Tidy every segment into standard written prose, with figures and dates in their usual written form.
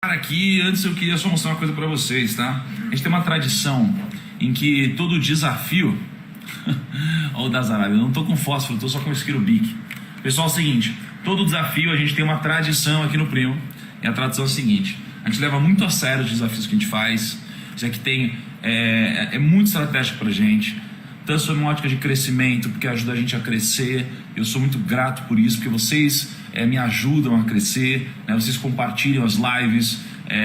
Aqui, antes eu queria só mostrar uma coisa para vocês, tá? A gente tem uma tradição em que todo desafio... Olha o das Arábia, eu não tô com fósforo, eu tô só com esquirobique. Pessoal, é o seguinte, todo desafio a gente tem uma tradição aqui no Primo. E a tradição é a seguinte: a gente leva muito a sério os desafios que a gente faz. Isso aqui tem, é muito estratégico pra gente, tanto sob uma ótica de crescimento, porque ajuda a gente a crescer. Eu sou muito grato por isso, porque vocês me ajudam a crescer, né? Vocês compartilham as lives,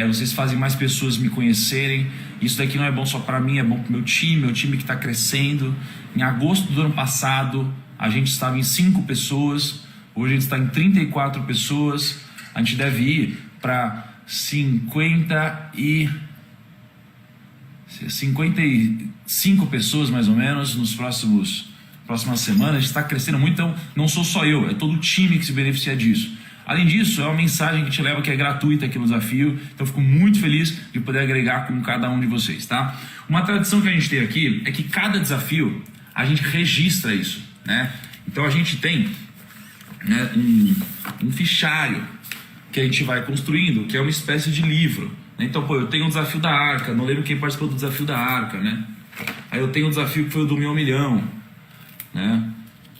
vocês fazem mais pessoas me conhecerem. Isso daqui não é bom só para mim, é bom para o meu time que está crescendo. Em agosto do ano passado, a gente estava em 5 pessoas, hoje a gente está em 34 pessoas. A gente deve ir para 55 pessoas mais ou menos nos próximas semanas. A gente está crescendo muito, então não sou só eu, é todo o time que se beneficia disso. Além disso, é uma mensagem que te leva, que é gratuita aqui no desafio, então eu fico muito feliz de poder agregar com cada um de vocês, tá? Uma tradição que a gente tem aqui é que cada desafio a gente registra isso, né? Então a gente tem, né, um fichário que a gente vai construindo, que é uma espécie de livro. Então, eu tenho o desafio da Arca, não lembro quem participou do desafio da Arca, né? Aí eu tenho o desafio que foi o do 1.000 milhão, né?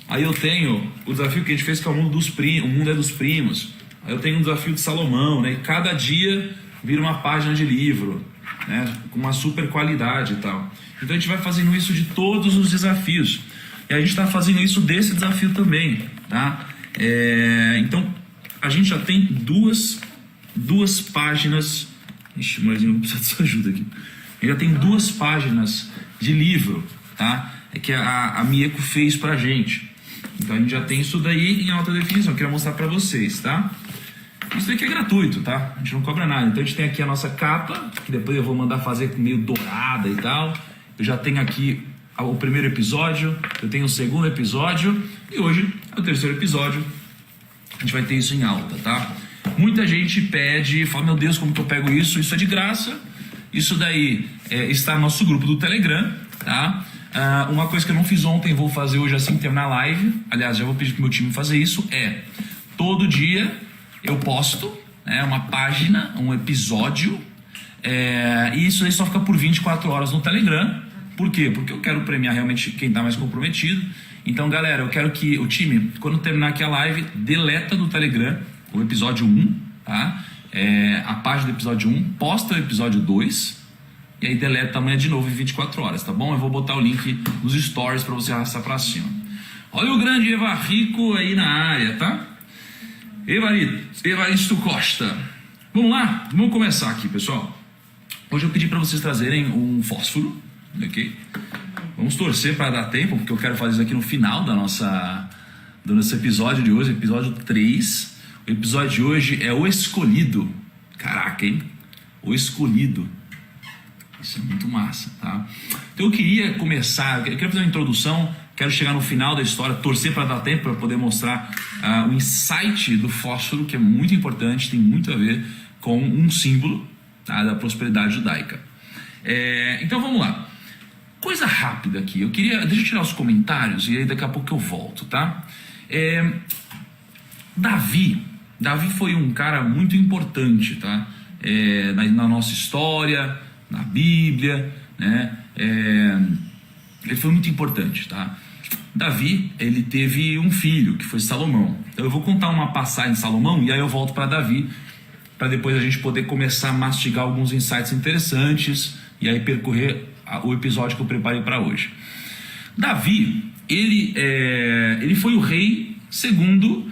Aí eu tenho o desafio que a gente fez, que é o mundo dos primos, o mundo é dos primos. Aí eu tenho o desafio de Salomão, né? E cada dia vira uma página de livro, né? Com uma super qualidade e tal. Então a gente vai fazendo isso de todos os desafios. E a gente está fazendo isso desse desafio também, tá? Então a gente já tem duas páginas. Ixi, mas eu vou precisar de sua ajuda aqui. A gente já tem 2 páginas de livro, tá? Que a Mieko fez pra gente. Então a gente já tem isso daí em alta definição. Eu queria mostrar pra vocês, tá? Isso daqui é gratuito, tá? A gente não cobra nada. Então a gente tem aqui a nossa capa, que depois eu vou mandar fazer meio dourada e tal. Eu já tenho aqui o primeiro episódio, eu tenho o segundo episódio e hoje é o terceiro episódio. A gente vai ter isso em alta, tá? Muita gente pede, fala: meu Deus, como que eu pego isso? Isso é de graça. Isso daí está no nosso grupo do Telegram, tá? Uma coisa que eu não fiz ontem, vou fazer hoje assim que terminar a live. Aliás, já vou pedir pro meu time fazer isso. Todo dia eu posto, né, uma página, um episódio, e isso aí só fica por 24 horas no Telegram. Por quê? Porque eu quero premiar realmente quem está mais comprometido. Então, galera, eu quero que o time, quando terminar aqui a live, deleta do Telegram o episódio 1, tá? A página do episódio 1, posta o episódio 2 e aí deleta amanhã de novo em 24 horas, tá bom? Eu vou botar o link nos stories para você arrastar para cima. Olha o grande Evarico aí na área, tá? Evaristo Costa. Vamos lá? Vamos começar aqui, pessoal. Hoje eu pedi para vocês trazerem um fósforo, ok? Vamos torcer para dar tempo, porque eu quero fazer isso aqui no final do nosso episódio de hoje, episódio 3. O episódio de hoje é o escolhido. Caraca, hein? O escolhido. Isso é muito massa, tá? Então eu queria começar, eu queria fazer uma introdução, quero chegar no final da história, torcer para dar tempo para poder mostrar o insight do fósforo, que é muito importante, tem muito a ver com um símbolo, tá, da prosperidade judaica. Então vamos lá. Coisa rápida aqui, deixa eu tirar os comentários e aí daqui a pouco eu volto, tá? Davi foi um cara muito importante, tá? Na nossa história, na Bíblia, né? Ele foi muito importante, tá? Davi, ele teve um filho, que foi Salomão. Então eu vou contar uma passagem de Salomão e aí eu volto para Davi, para depois a gente poder começar a mastigar alguns insights interessantes e aí percorrer o episódio que eu preparei para hoje. Davi, ele foi o rei segundo...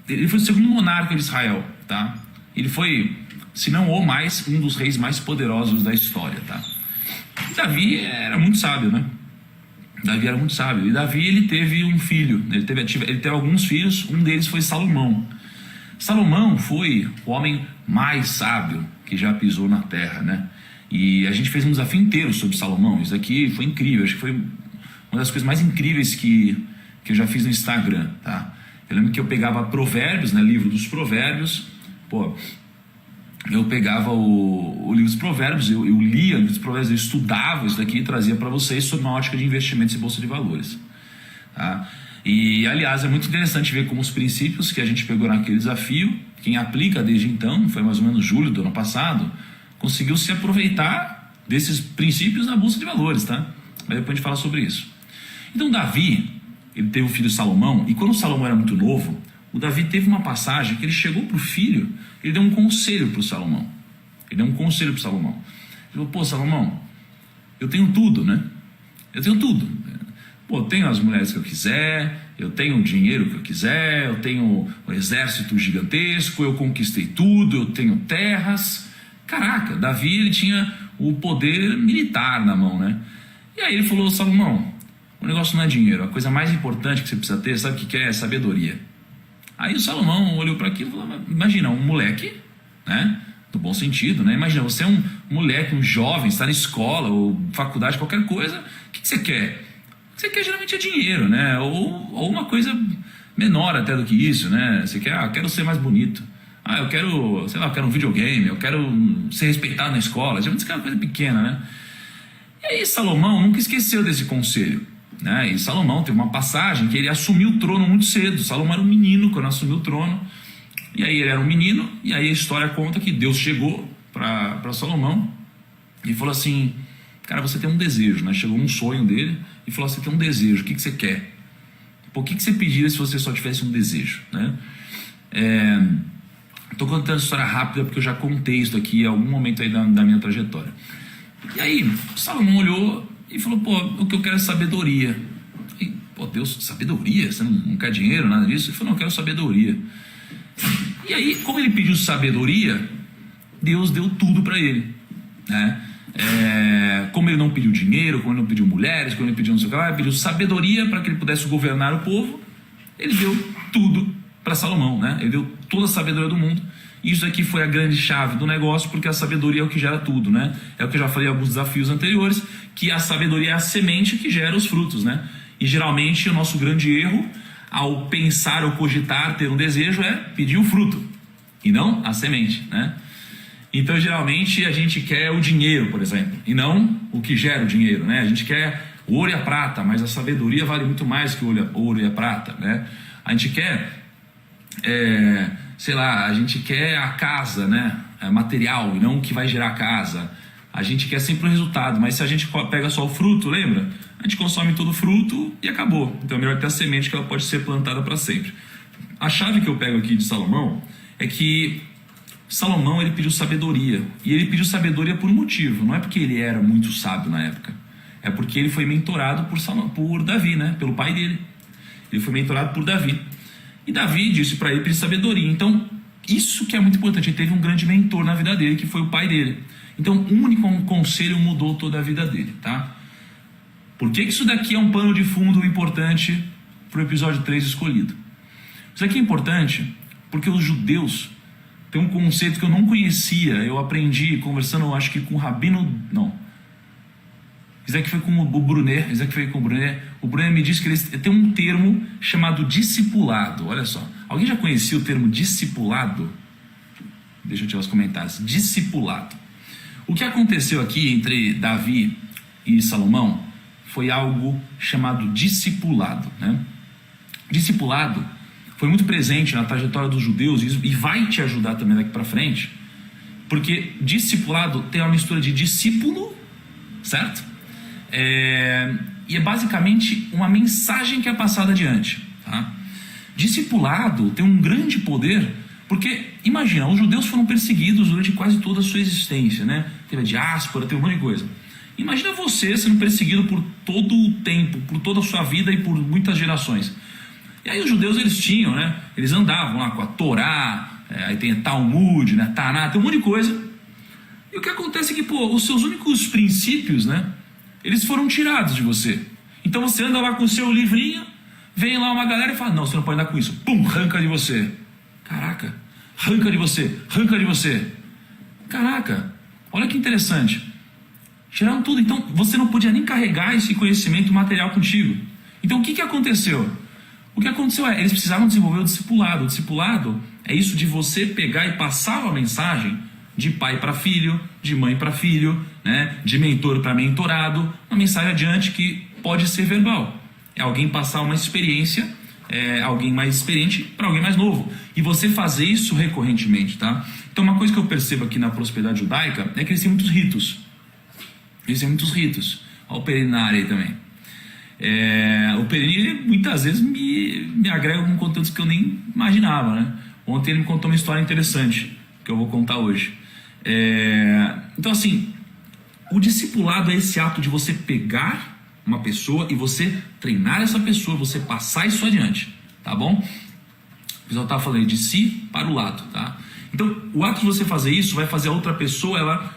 ele foi o segundo monarca de Israel, tá? Ele foi, se não o mais, um dos reis mais poderosos da história, tá? Davi era muito sábio, né? E Davi, ele teve um filho, ele teve alguns filhos, um deles foi Salomão. Salomão foi o homem mais sábio que já pisou na terra, né? E a gente fez um desafio inteiro sobre Salomão. Isso aqui foi incrível, acho que foi uma das coisas mais incríveis que eu já fiz no Instagram, tá? Eu lembro que eu pegava Provérbios, né, livro dos Provérbios, eu pegava o livro dos Provérbios, eu lia o livro dos Provérbios, eu estudava isso daqui e trazia para vocês sob uma ótica de investimentos e bolsa de valores, tá? E aliás, é muito interessante ver como os princípios que a gente pegou naquele desafio quem aplica desde então, foi mais ou menos julho do ano passado, conseguiu se aproveitar desses princípios na bolsa de valores, tá? Mas depois a gente fala sobre isso. Então Davi, ele teve o filho Salomão, e quando Salomão era muito novo, o Davi teve uma passagem que ele chegou para o filho, ele deu um conselho para o Salomão. Ele falou, pô, Salomão, eu tenho tudo, né? Eu tenho tudo. Pô, eu tenho as mulheres que eu quiser, eu tenho o dinheiro que eu quiser, eu tenho um exército gigantesco, eu conquistei tudo, eu tenho terras. Caraca, Davi, ele tinha o poder militar na mão, né? E aí ele falou, Salomão, o negócio não é dinheiro, a coisa mais importante que você precisa ter, sabe o que é? Sabedoria. Aí o Salomão olhou para aquilo e falou, imagina, um moleque, né? No bom sentido, né? Imagina, você é um moleque, um jovem, está na escola ou faculdade, qualquer coisa, o que você quer? O que você quer geralmente é dinheiro, né? Ou uma coisa menor até do que isso, né? Você quer, eu quero ser mais bonito. Eu quero, sei lá, eu quero um videogame, eu quero ser respeitado na escola. Geralmente isso é uma coisa pequena, né? E aí Salomão nunca esqueceu desse conselho, né? E Salomão teve uma passagem que ele assumiu o trono muito cedo. Salomão era um menino quando assumiu o trono. E aí ele era um menino, e aí a história conta que Deus chegou para Salomão e falou assim, cara, você tem um desejo, né? Chegou um sonho dele e falou, você tem um desejo, o que você quer? Pô, o que você pediria se você só tivesse um desejo, né? Estou contando essa história rápida porque eu já contei isso aqui em algum momento aí da minha trajetória. E aí Salomão olhou e falou, pô, o que eu quero é sabedoria. E, pô, Deus, sabedoria? Você não quer dinheiro, nada disso? Ele falou, não, eu quero sabedoria. E aí, como ele pediu sabedoria, Deus deu tudo para ele, né? Como ele não pediu dinheiro, como ele não pediu mulheres, como ele não pediu não sei o que lá, ele pediu sabedoria para que ele pudesse governar o povo, ele deu tudo para Salomão, né? Ele deu toda a sabedoria do mundo. Isso aqui foi a grande chave do negócio, porque a sabedoria é o que gera tudo, né? É o que eu já falei em alguns desafios anteriores, que a sabedoria é a semente que gera os frutos, né? E geralmente o nosso grande erro ao pensar ou cogitar ter um desejo é pedir o fruto e não a semente, né? Então geralmente a gente quer o dinheiro, por exemplo, e não o que gera o dinheiro, né? A gente quer o ouro e a prata, mas a sabedoria vale muito mais que o ouro e a prata, né? A gente quer, sei lá, a gente quer a casa, né? Material e não o que vai gerar a casa. A gente quer sempre o resultado, mas se a gente pega só o fruto, lembra? A gente consome todo o fruto e acabou. Então é melhor ter a semente que ela pode ser plantada para sempre. A chave que eu pego aqui de Salomão é que Salomão, ele pediu sabedoria. E ele pediu sabedoria por um motivo. Não é porque ele era muito sábio na época. É porque ele foi mentorado por Davi, né? Pelo pai dele. Ele foi mentorado por Davi. E Davi disse para ele pedir sabedoria. Então, isso que é muito importante. Ele teve um grande mentor na vida dele, que foi o pai dele. Então, um único conselho mudou toda a vida dele, tá? Por que isso daqui é um pano de fundo importante para o episódio 3 escolhido? Isso aqui é importante porque os judeus têm um conceito que eu não conhecia. Eu aprendi conversando, acho que com o Rabino... Não. Isso aqui foi com o Brunet. Isso aqui foi com o Brunet. O Brunet me disse que eles têm um termo chamado discipulado. Olha só. Alguém já conhecia o termo discipulado? Deixa eu tirar os comentários. Discipulado. O que aconteceu aqui entre Davi e Salomão foi algo chamado discipulado, né? Discipulado foi muito presente na trajetória dos judeus e vai te ajudar também daqui para frente, porque discipulado tem uma mistura de discípulo, certo? E é basicamente uma mensagem que é passada adiante, tá? Discipulado tem um grande poder, porque imagina, os judeus foram perseguidos durante quase toda a sua existência, né? Teve a diáspora, teve um monte de coisa. Imagina você sendo perseguido por todo o tempo, por toda a sua vida e por muitas gerações. E aí os judeus, eles tinham, né? Eles andavam lá com a Torá, aí tem a Talmud, né? Taná, tem um monte de coisa. E o que acontece é que, os seus únicos princípios, né? Eles foram tirados de você. Então você anda lá com o seu livrinho, vem lá uma galera e fala, não, você não pode andar com isso. Pum, arranca de você. Caraca, arranca de você, arranca de você. Caraca, olha que interessante. Tiraram tudo, então você não podia nem carregar esse conhecimento material contigo. Então o que aconteceu? O que aconteceu eles precisavam desenvolver o discipulado. O discipulado é isso de você pegar e passar uma mensagem de pai para filho, de mãe para filho, né? De mentor para mentorado, uma mensagem adiante que pode ser verbal. É alguém passar uma experiência alguém mais experiente para alguém mais novo. E você fazer isso recorrentemente, tá? Então uma coisa que eu percebo aqui na prosperidade judaica é que eles têm muitos ritos. Eles têm muitos ritos. Olha o Perini na área aí também. O Perini muitas vezes me agrega com conteúdos que eu nem imaginava, né? Ontem ele me contou uma história interessante que eu vou contar hoje. Então assim, o discipulado é esse ato de você pegar uma pessoa e você treinar essa pessoa, você passar isso adiante, tá bom? O pessoal tá falando de si para o lado, tá? Então o ato de você fazer isso vai fazer a outra pessoa ela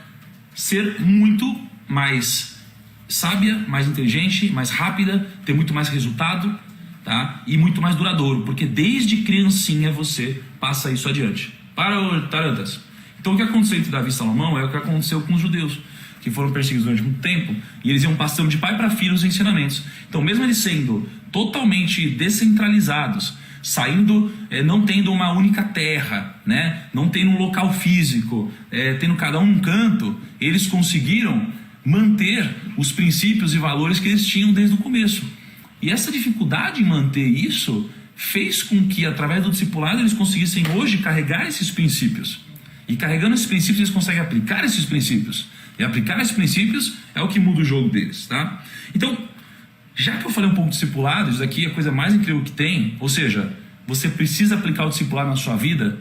ser muito mais sábia, mais inteligente, mais rápida, ter muito mais resultado, tá? E muito mais duradouro, porque desde criancinha você passa isso adiante. Para o Tarantas. Então o que aconteceu entre Davi e Salomão é o que aconteceu com os judeus, que foram perseguidos durante muito tempo, e eles iam passando de pai para filho os ensinamentos. Então mesmo eles sendo totalmente descentralizados, saindo, não tendo uma única terra, né? Não tendo um local físico, tendo cada um canto, eles conseguiram manter os princípios e valores que eles tinham desde o começo. E essa dificuldade em manter isso fez com que, através do discipulado, eles conseguissem hoje carregar esses princípios. E carregando esses princípios, eles conseguem aplicar esses princípios. E aplicar esses princípios é o que muda o jogo deles, tá? Então, já que eu falei um pouco de discipulado, isso aqui é a coisa mais incrível que tem. Ou seja, você precisa aplicar o discipulado na sua vida,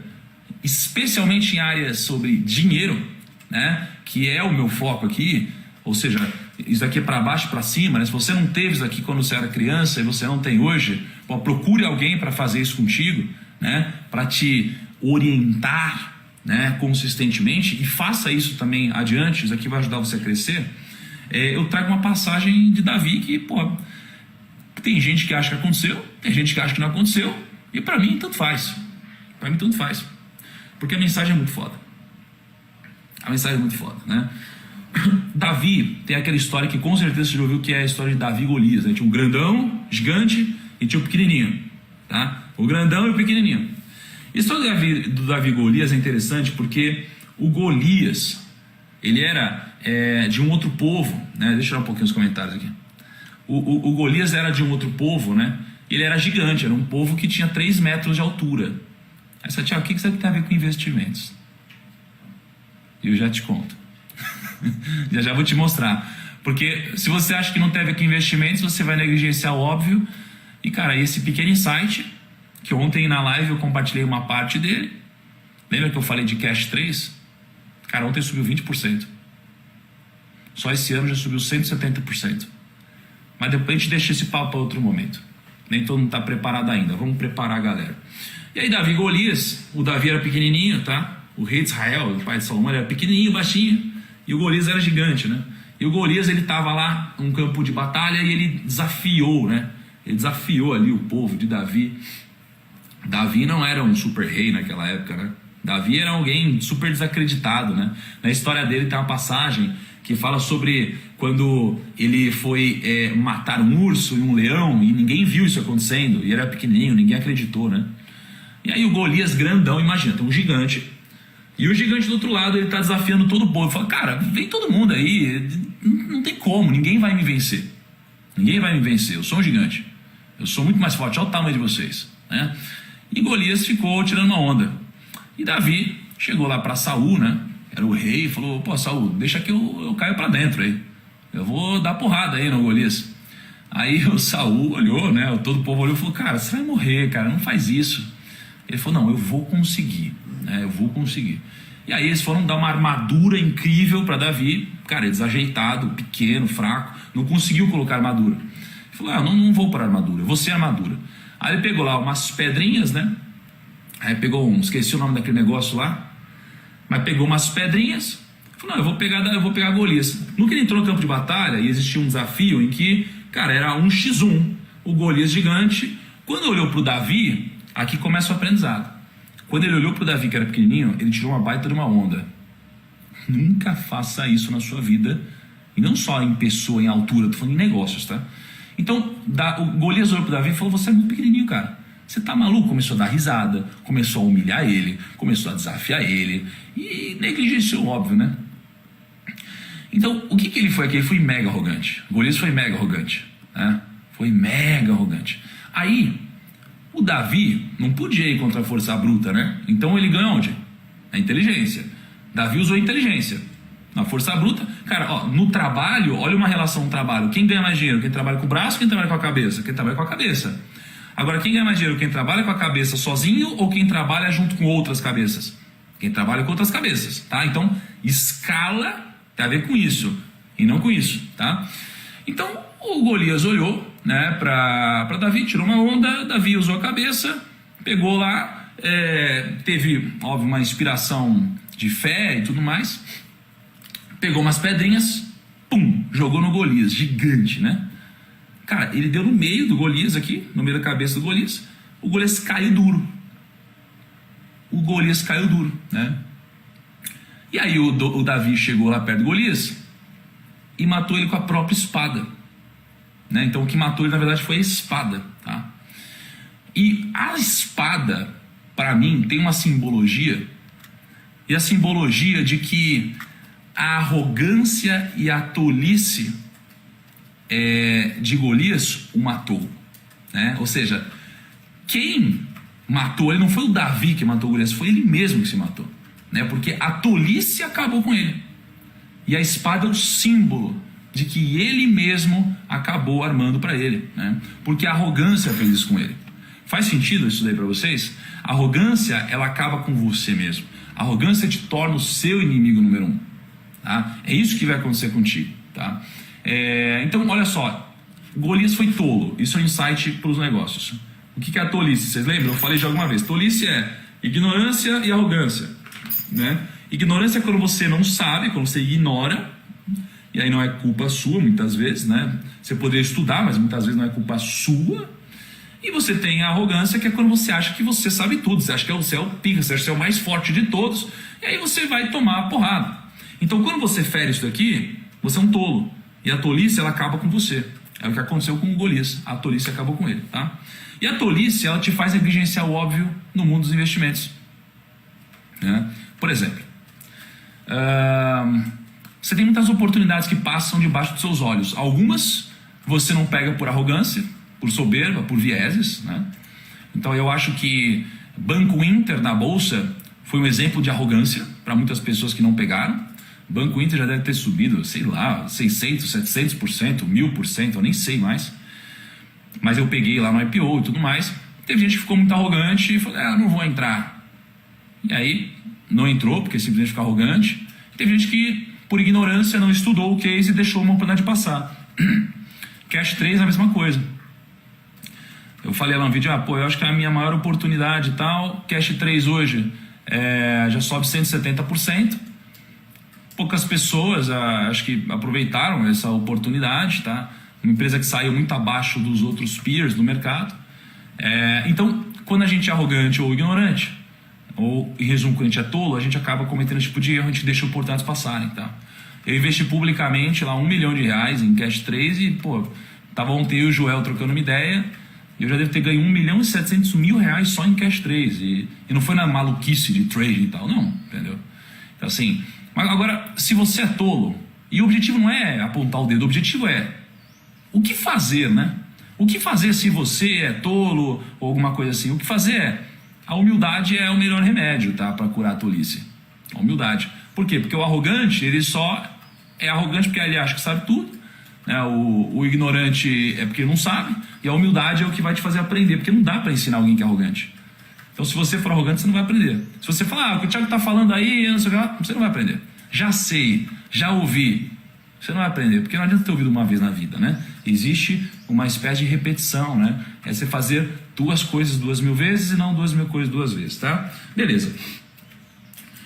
especialmente em áreas sobre dinheiro, né? Que é o meu foco aqui. Ou seja, isso aqui é para baixo e para cima, né? Se você não teve isso aqui quando você era criança e você não tem hoje, procure alguém para fazer isso contigo, né? Para te orientar, né? Consistentemente, e faça isso também adiante. Isso aqui vai ajudar você a crescer. Eu trago uma passagem de Davi que, tem gente que acha que aconteceu, tem gente que acha que não aconteceu, e para mim tanto faz. Para mim tanto faz, porque a mensagem é muito foda. A mensagem é muito foda, né? Davi tem aquela história que com certeza você já ouviu, que é a história de Davi e Golias, né? Tinha um grandão, gigante, e tinha o pequenininho, tá? O grandão e o pequenininho. A história do Davi e Golias é interessante porque o Golias, ele era de um outro povo, né? Deixa eu dar um pouquinho os comentários aqui. O Golias era de um outro povo, né? Ele era gigante, era um povo que tinha 3 metros de altura. Aí você, Tiago, o que você tem a ver com investimentos? Eu já te conto. já vou te mostrar. Porque se você acha que não tem a ver com investimentos, você vai negligenciar o óbvio. E cara, esse pequeno insight, que ontem na live eu compartilhei uma parte dele. Lembra que eu falei de Cash 3? Cara, ontem subiu 20%. Só esse ano já subiu 170%. Mas depois a gente deixa esse papo para outro momento. Nem todo mundo está preparado ainda. Vamos preparar a galera. E aí Davi e Golias, o Davi era pequenininho, tá? O rei de Israel, o pai de Salomão, era pequenininho, baixinho. E o Golias era gigante, né? E o Golias, ele estava lá num campo de batalha e ele desafiou, né? Ele desafiou ali o povo de Davi. Davi não era um super rei naquela época, né? Davi era alguém super desacreditado, né? Na história dele tem uma passagem que fala sobre quando ele foi matar um urso e um leão e ninguém viu isso acontecendo, e era pequenininho, ninguém acreditou, né? E aí o Golias grandão, imagina, tem um gigante, e o gigante do outro lado, ele tá desafiando todo o povo. Ele fala, cara, vem todo mundo aí, não tem como, ninguém vai me vencer. Ninguém vai me vencer, eu sou um gigante. Eu sou muito mais forte, olha o tamanho de vocês, né? E Golias ficou tirando uma onda. E Davi chegou lá para Saul, né? Era o rei, e falou, pô, Saul, deixa que eu caio para dentro aí. Eu vou dar porrada aí no Golias. Aí o Saul olhou, né? Todo o povo olhou e falou, cara, você vai morrer, cara, não faz isso. Ele falou, não, eu vou conseguir, né? Eu vou conseguir. E aí eles foram dar uma armadura incrível para Davi. Cara, desajeitado, pequeno, fraco, não conseguiu colocar armadura. Ele falou, não vou para armadura, eu vou sem armadura. Aí ele pegou lá umas pedrinhas, né? Aí pegou esqueci o nome daquele negócio lá, mas pegou umas pedrinhas. Falou, não, eu vou pegar Golias. No que ele entrou no campo de batalha, e existia um desafio em que, cara, era 1x1, o Golias gigante. Quando olhou pro Davi, aqui começa o aprendizado. Quando ele olhou pro Davi, que era pequenininho, ele tirou uma baita de uma onda. Nunca faça isso na sua vida, e não só em pessoa, em altura, tô falando em negócios, tá? Então, o Golias olhou pro Davi e falou, você é muito pequenininho, cara. Você tá maluco? Começou a dar risada, começou a humilhar ele, começou a desafiar ele, e negligenciou, óbvio, né? Então, o que ele foi aqui? Ele foi mega arrogante. Golias foi mega arrogante, né? Foi mega arrogante. Aí, O Davi não podia ir contra a força bruta, né? Então ele ganha onde? Na inteligência. Davi usou a inteligência. Na força bruta, cara, ó, no trabalho, olha uma relação no trabalho. Quem ganha mais dinheiro? Quem trabalha com o braço, quem trabalha com a cabeça? Quem trabalha com a cabeça. Agora, quem ganha mais dinheiro? Quem trabalha com a cabeça sozinho ou quem trabalha junto com outras cabeças? Quem trabalha com outras cabeças, tá? Então, escala tem a ver com isso e não com isso, tá? Então, o Golias olhou, né, para Davi, tirou uma onda, Davi usou a cabeça, pegou lá, teve, óbvio, uma inspiração de fé e tudo mais, pegou umas pedrinhas, pum, jogou no Golias, gigante, né? Cara, ele deu no meio do Golias aqui, no meio da cabeça do Golias, o Golias caiu duro. O Golias caiu duro, né? E aí o Davi chegou lá perto do Golias e matou ele com a própria espada, né? Então o que matou ele na verdade foi a espada, tá? E a espada, para mim, tem uma simbologia, e a simbologia de que a arrogância e a tolice de Golias o matou, né? Ou seja, quem matou ele não foi o Davi que matou o Golias, foi ele mesmo que se matou, né? Porque a tolice acabou com ele, e a espada é o símbolo de que ele mesmo acabou armando para ele, né? Porque a arrogância fez isso com ele. Faz sentido isso daí para vocês? A arrogância, ela acaba com você mesmo. A arrogância te torna o seu inimigo número 1, tá? É isso que vai acontecer contigo, tá? Então, olha só, Golias foi tolo. Isso é um insight para os negócios. O que é a tolice? Vocês lembram? Eu falei já alguma vez. Tolice é ignorância e arrogância, né? Ignorância é quando você não sabe, quando você ignora, e aí não é culpa sua muitas vezes, né? Você poderia estudar, mas muitas vezes não é culpa sua. E você tem a arrogância, que é quando você acha que você sabe tudo, você acha que você é o pica, você acha que você é o mais forte de todos, e aí você vai tomar a porrada. Então quando você fere isso daqui, você é um tolo. E a tolice, ela acaba com você. É o que aconteceu com o Golias. A tolice acabou com ele, tá? E a tolice, ela te faz negligenciar o óbvio no mundo dos investimentos, né? Por exemplo, você tem muitas oportunidades que passam debaixo dos seus olhos. Algumas você não pega por arrogância, por soberba, por vieses, né? Então eu acho que Banco Inter na bolsa foi um exemplo de arrogância para muitas pessoas que não pegaram. Banco Inter já deve ter subido, sei lá, 600%, 700%, 1000%, eu nem sei mais. Mas eu peguei lá no IPO e tudo mais. Teve gente que ficou muito arrogante e falou, não vou entrar. E aí não entrou porque simplesmente ficou arrogante. Teve gente que, por ignorância, não estudou o case e deixou uma oportunidade passar. Cash 3 é a mesma coisa. Eu falei lá no vídeo, eu acho que é a minha maior oportunidade e tal. Cash 3 hoje já sobe 170%. Poucas pessoas acho que aproveitaram essa oportunidade, tá? Uma empresa que saiu muito abaixo dos outros peers do mercado. Então, quando a gente é arrogante ou ignorante, ou em resumo, quando a gente é tolo, a gente acaba cometendo esse tipo de erro, a gente deixa oportunidades passarem, tá? Eu investi publicamente lá R$1 milhão em Cash 3 e, tava ontem eu e o Joel trocando uma ideia, e eu já devo ter ganho R$1.700.000 só em Cash 3, e não foi na maluquice de trade e tal, não, entendeu? Então assim, mas agora, se você é tolo, e o objetivo não é apontar o dedo, o objetivo é o que fazer, né? O que fazer se você é tolo ou alguma coisa assim? O que fazer a humildade é o melhor remédio, tá? Para curar a tolice. A humildade. Por quê? Porque o arrogante, ele só é arrogante porque ele acha que sabe tudo, né? O ignorante é porque não sabe, e a humildade é o que vai te fazer aprender, porque não dá para ensinar alguém que é arrogante. Então, se você for arrogante, você não vai aprender. Se você falar, o que o Thiago está falando aí, não sei o que, você não vai aprender. Já sei, já ouvi, você não vai aprender, porque não adianta ter ouvido uma vez na vida, né? Existe uma espécie de repetição, né? É você fazer duas coisas 2.000 vezes e não 2.000 coisas 2 vezes, tá? Beleza.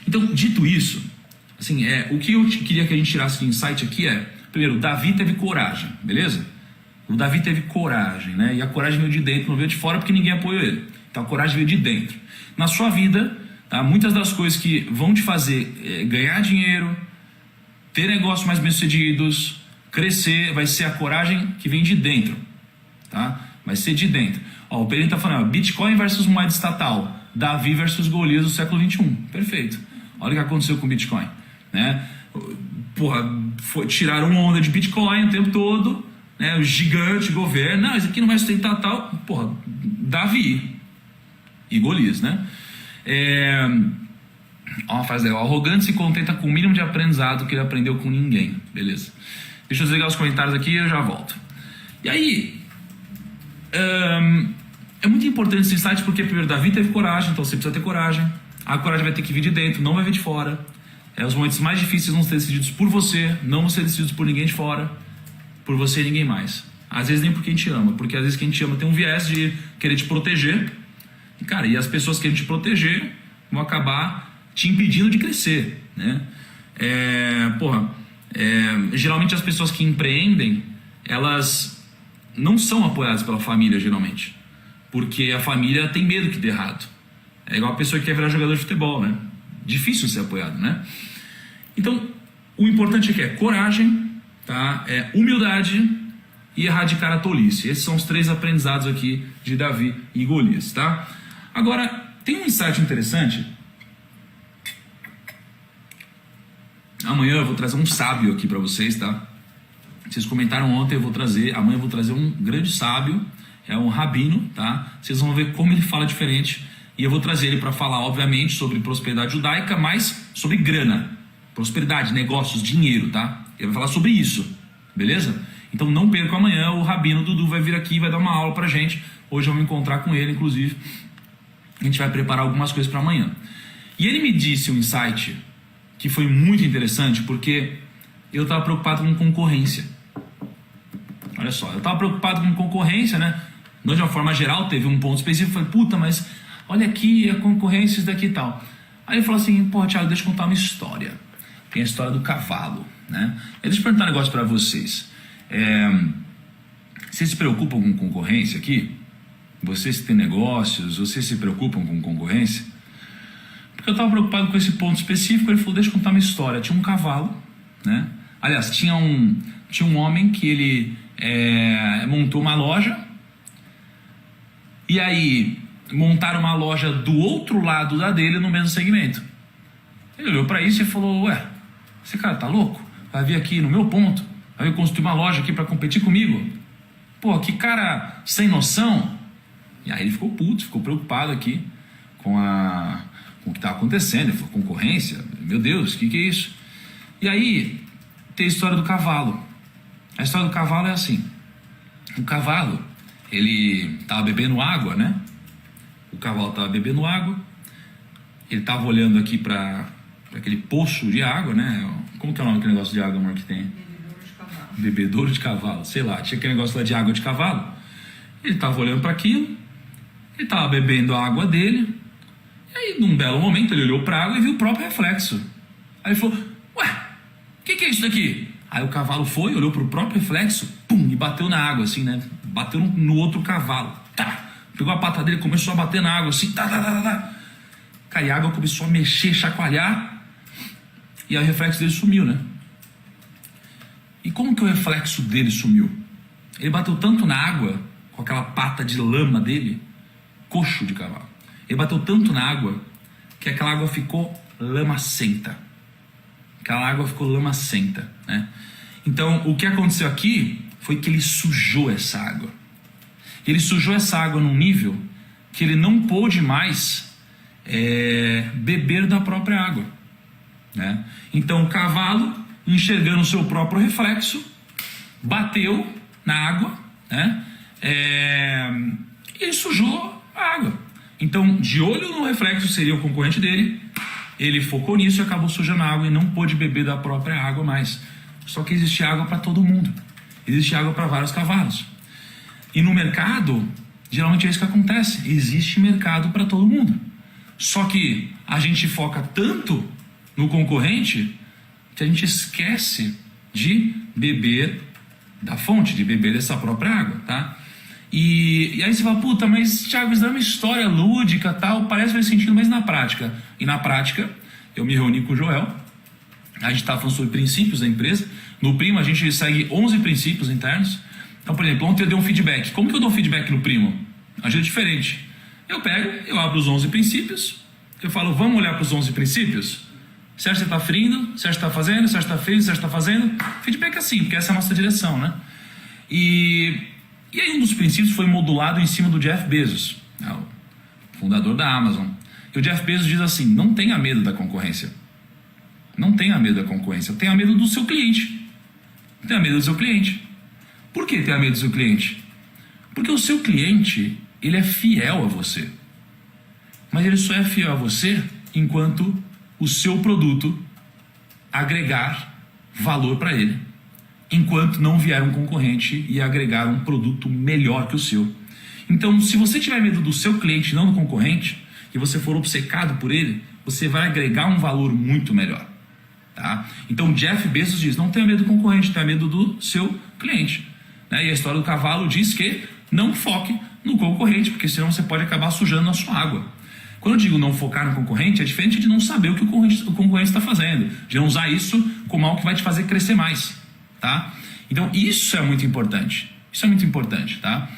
Então, dito isso, assim, o que eu queria que a gente tirasse de insight aqui primeiro, Davi teve coragem, beleza? O Davi teve coragem, né? E a coragem veio de dentro, não veio de fora, porque ninguém apoiou ele. Então a coragem veio de dentro. Na sua vida, tá? Muitas das coisas que vão te fazer ganhar dinheiro, ter negócios mais bem-sucedidos, crescer, vai ser a coragem que vem de dentro, tá? Vai ser de dentro. Ó, o Pedro está falando, Bitcoin versus moeda estatal, Davi versus Golias do século XXI. Perfeito. Olha o que aconteceu com o Bitcoin, né? Tiraram uma onda de Bitcoin o tempo todo, né? O gigante governo, não, isso aqui não vai sustentar tal. Davi, e Golias, né? Ó, faz legal. O arrogante se contenta com o mínimo de aprendizado que ele aprendeu com ninguém. Beleza. Deixa eu desligar os comentários aqui e eu já volto. E aí, é muito importante esse insight porque, primeiro, Davi teve coragem, então você precisa ter coragem. A coragem vai ter que vir de dentro, não vai vir de fora. Os momentos mais difíceis vão ser decididos por você, não vão ser decididos por ninguém de fora, por você e ninguém mais. Às vezes nem por quem te ama, porque às vezes quem te ama tem um viés de querer te proteger. E, cara, e as pessoas que querem te proteger vão acabar te impedindo de crescer, né? Geralmente as pessoas que empreendem, elas não são apoiadas pela família, geralmente. Porque a família tem medo que dê errado. É igual a pessoa que quer virar jogador de futebol, né? Difícil ser apoiado, né? Então, o importante aqui é coragem, tá? Humildade e erradicar a tolice. Esses são os 3 aprendizados aqui de Davi e Golias, tá? Agora, tem um insight interessante. Amanhã eu vou trazer um sábio aqui para vocês, tá? Vocês comentaram ontem, amanhã eu vou trazer um grande sábio, é um rabino, tá? Vocês vão ver como ele fala diferente e eu vou trazer ele para falar, obviamente, sobre prosperidade judaica, mas sobre grana, prosperidade, negócios, dinheiro, tá? Ele vai falar sobre isso, beleza? Então não percam amanhã, o rabino Dudu vai vir aqui e vai dar uma aula pra gente. Hoje eu vou me encontrar com ele, inclusive. A gente vai preparar algumas coisas para amanhã. E ele me disse um insight que foi muito interessante, porque eu estava preocupado com concorrência. Olha só, eu estava preocupado com concorrência, né? De uma forma geral, teve um ponto específico, eu falei, puta, mas olha aqui, a concorrência, isso daqui e tal. Aí ele falou assim, pô, Thiago, deixa eu contar uma história. Tem a história do cavalo, né? Deixa eu perguntar um negócio para vocês. Vocês se preocupam com concorrência aqui? Vocês que têm negócios, vocês se preocupam com concorrência? Porque eu estava preocupado com esse ponto específico. Ele falou, deixa eu contar uma história. Tinha um cavalo, né? Aliás, tinha um homem que ele montou uma loja. E aí montaram uma loja do outro lado da dele no mesmo segmento. Ele olhou para isso e falou, ué, esse cara tá louco? Vai vir aqui no meu ponto, vai vir construir uma loja aqui para competir comigo? Pô, que cara sem noção. E aí ele ficou puto, ficou preocupado aqui com o que estava acontecendo. Ele falou, concorrência? Meu Deus, o que é isso? E aí tem a história do cavalo. A história do cavalo é assim. O cavalo, ele estava bebendo água, né? O cavalo estava bebendo água. Ele estava olhando aqui para aquele poço de água, né? Como que é o nome daquele negócio de água, amor, que tem? Bebedouro de cavalo. Bebedouro de cavalo, sei lá. Tinha aquele negócio lá de água de cavalo. Ele estava olhando para aquilo. Ele estava bebendo a água dele. E aí, num belo momento, ele olhou para a água e viu o próprio reflexo. Aí ele falou, ué, o que é isso daqui? Aí o cavalo foi, olhou para o próprio reflexo, pum, e bateu na água, assim, né? Bateu no outro cavalo. Tá. Pegou a pata dele, começou a bater na água, assim, tá. Aí a água começou a mexer, chacoalhar. E aí o reflexo dele sumiu, né? E como que o reflexo dele sumiu? Ele bateu tanto na água, com aquela pata de lama dele, coxo de cavalo. Ele bateu tanto na água, que aquela água ficou lamacenta. Né? Então, o que aconteceu aqui foi que ele sujou essa água. Ele sujou essa água num nível que ele não pôde mais beber da própria água, né? Então o cavalo, enxergando o seu próprio reflexo, bateu na água, né? E ele sujou a água. Então, de olho no reflexo seria o concorrente dele, ele focou nisso e acabou sujando a água e não pôde beber da própria água mais. Só que existe água para todo mundo, existe água para vários cavalos. E no mercado, geralmente é isso que acontece, existe mercado para todo mundo. Só que a gente foca tanto no concorrente que a gente esquece de beber da fonte, de beber dessa própria água, tá? E aí você fala, puta, mas Thiago, isso é uma história lúdica, tal, parece fazer sentido, mas na prática. E na prática, eu me reuni com o Joel, a gente estava falando sobre princípios da empresa. No Primo a gente segue 11 princípios internos. Então, por exemplo, ontem eu dei um feedback. Como que eu dou feedback no Primo? A gente é diferente. Eu abro os 11 princípios, eu falo, vamos olhar para os 11 princípios? Certo, você está ferindo, certo, está fazendo, certo, está ferindo, certo, está fazendo. Feedback é assim, porque essa é a nossa direção, né? E aí um dos princípios foi modulado em cima do Jeff Bezos. fundador da Amazon. E o Jeff Bezos diz assim: não tenha medo da concorrência. Não tenha medo da concorrência. Tenha medo do seu cliente. Tenha medo do seu cliente. Por que tenha medo do seu cliente? Porque o seu cliente, ele é fiel a você. Mas ele só é fiel a você enquanto o seu produto agregar valor para ele. Enquanto não vier um concorrente e agregar um produto melhor que o seu. Então, se você tiver medo do seu cliente, não do concorrente, e você for obcecado por ele, você vai agregar um valor muito melhor. Tá? Então, Jeff Bezos diz: não tenha medo do concorrente, tenha medo do seu cliente. Né? E a história do cavalo diz que não foque no concorrente, porque senão você pode acabar sujando a sua água. Quando eu digo não focar no concorrente, é diferente de não saber o que o concorrente está fazendo, de não usar isso como algo que vai te fazer crescer mais. Tá? Então, isso é muito importante. Isso é muito importante, tá?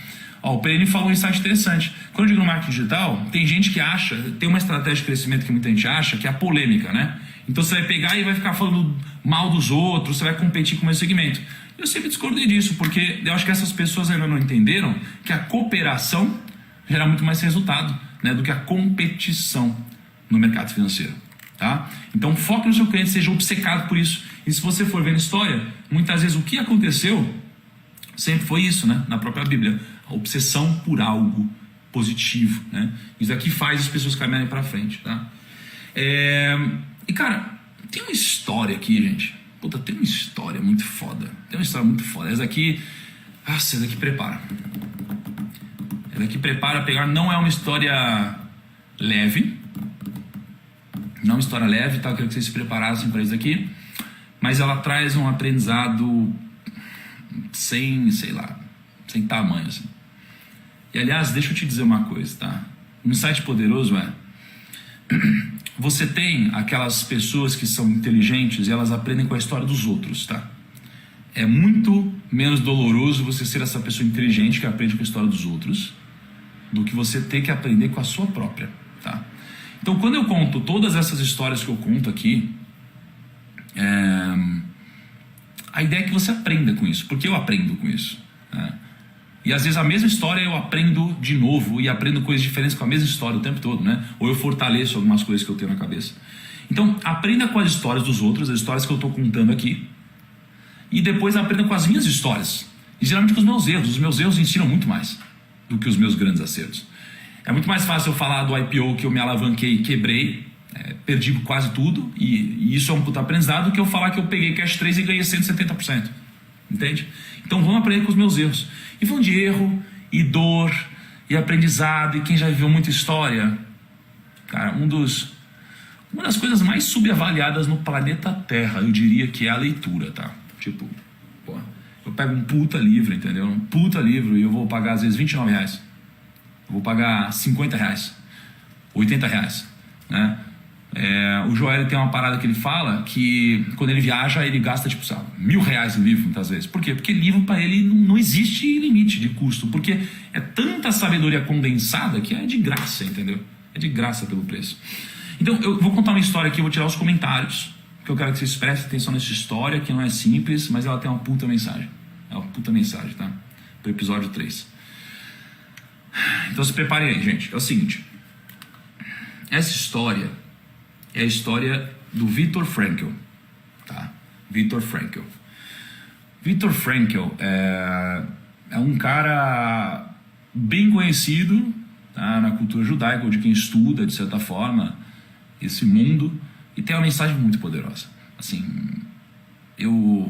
Ó, o Perini falou um insight interessante. Quando eu digo no marketing digital, tem gente que acha, tem uma estratégia de crescimento que muita gente acha, que é a polêmica, né? Então você vai pegar e vai ficar falando mal dos outros, você vai competir com o meu segmento. Eu sempre discordei disso, porque eu acho que essas pessoas ainda não entenderam que a cooperação gera muito mais resultado, né, do que a competição no mercado financeiro. Tá? Então foque no seu cliente, seja obcecado por isso. E se você for ver na história, muitas vezes o que aconteceu sempre foi isso, né? Na própria Bíblia, a obsessão por algo positivo, né? Isso aqui faz as pessoas caminharem para frente, tá? E cara, tem uma história aqui, gente. Puta, tem uma história muito foda. Tem uma história muito foda. Essa daqui prepara. Essa daqui prepara pegar. Não é uma história leve. Não é uma história leve, tá? Eu queria que vocês se preparassem para isso aqui. Mas ela traz um aprendizado sem, sei lá, sem tamanho, assim. E aliás, deixa eu te dizer uma coisa, tá? Um insight poderoso é: você tem aquelas pessoas que são inteligentes e elas aprendem com a história dos outros, tá? É muito menos doloroso você ser essa pessoa inteligente que aprende com a história dos outros do que você ter que aprender com a sua própria, tá? Então, quando eu conto todas essas histórias que eu conto aqui, a ideia é que você aprenda com isso, porque eu aprendo com isso, né? E às vezes a mesma história eu aprendo de novo e aprendo coisas diferentes com a mesma história o tempo todo, né? Ou eu fortaleço algumas coisas que eu tenho na cabeça. Então, aprenda com as histórias dos outros, as histórias que eu estou contando aqui, e depois aprenda com as minhas histórias. E geralmente com os meus erros. Os meus erros ensinam muito mais do que os meus grandes acertos. É muito mais fácil eu falar do IPO que eu me alavanquei e quebrei, perdi quase tudo, e isso é um puta aprendizado, do que eu falar que eu peguei Cash 3 e ganhei 170%. Entende? Então vamos aprender com os meus erros. E falando de erro, e dor, e aprendizado, e quem já viveu muita história, cara, uma das coisas mais subavaliadas no planeta Terra, eu diria que é a leitura, tá? Tipo, pô, eu pego um puta livro, entendeu? Um puta livro, e eu vou pagar às vezes R$29. Eu vou pagar R$50, R$80, né? O Joel tem uma parada que ele fala que quando ele viaja ele gasta tipo, sabe, R$1.000 no livro muitas vezes. Por quê? Porque livro para ele não existe limite de custo, porque é tanta sabedoria condensada que é de graça, entendeu? É de graça pelo preço. Então eu vou contar uma história aqui, eu vou tirar os comentários, que eu quero que vocês prestem atenção nessa história, que não é simples, mas ela tem uma puta mensagem. É uma puta mensagem, tá? Pro episódio 3. Então se preparem aí, gente. É o seguinte: essa história é a história do Viktor Frankl, tá? Viktor Frankl. Viktor Frankl é um cara bem conhecido, tá, na cultura judaica, ou de quem estuda, de certa forma, esse mundo, e tem uma mensagem muito poderosa. Assim,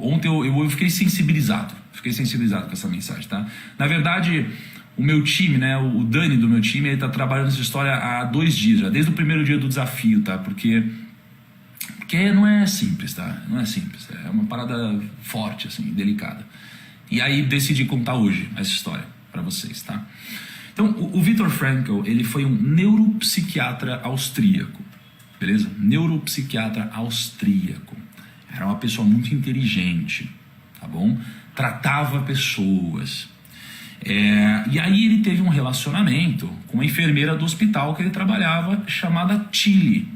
ontem eu fiquei sensibilizado com essa mensagem, tá? Na verdade, o meu time, né, o Dani do meu time, ele está trabalhando essa história há 2 dias já, desde o primeiro dia do desafio, tá? Porque não é simples, tá? Não é simples, é uma parada forte, assim, delicada. E aí decidi contar hoje essa história para vocês, tá? Então, o Viktor Frankl, ele foi um neuropsiquiatra austríaco, beleza? Neuropsiquiatra austríaco. Era uma pessoa muito inteligente, tá bom? Tratava pessoas. E aí ele teve um relacionamento com uma enfermeira do hospital que ele trabalhava, chamada Tilly,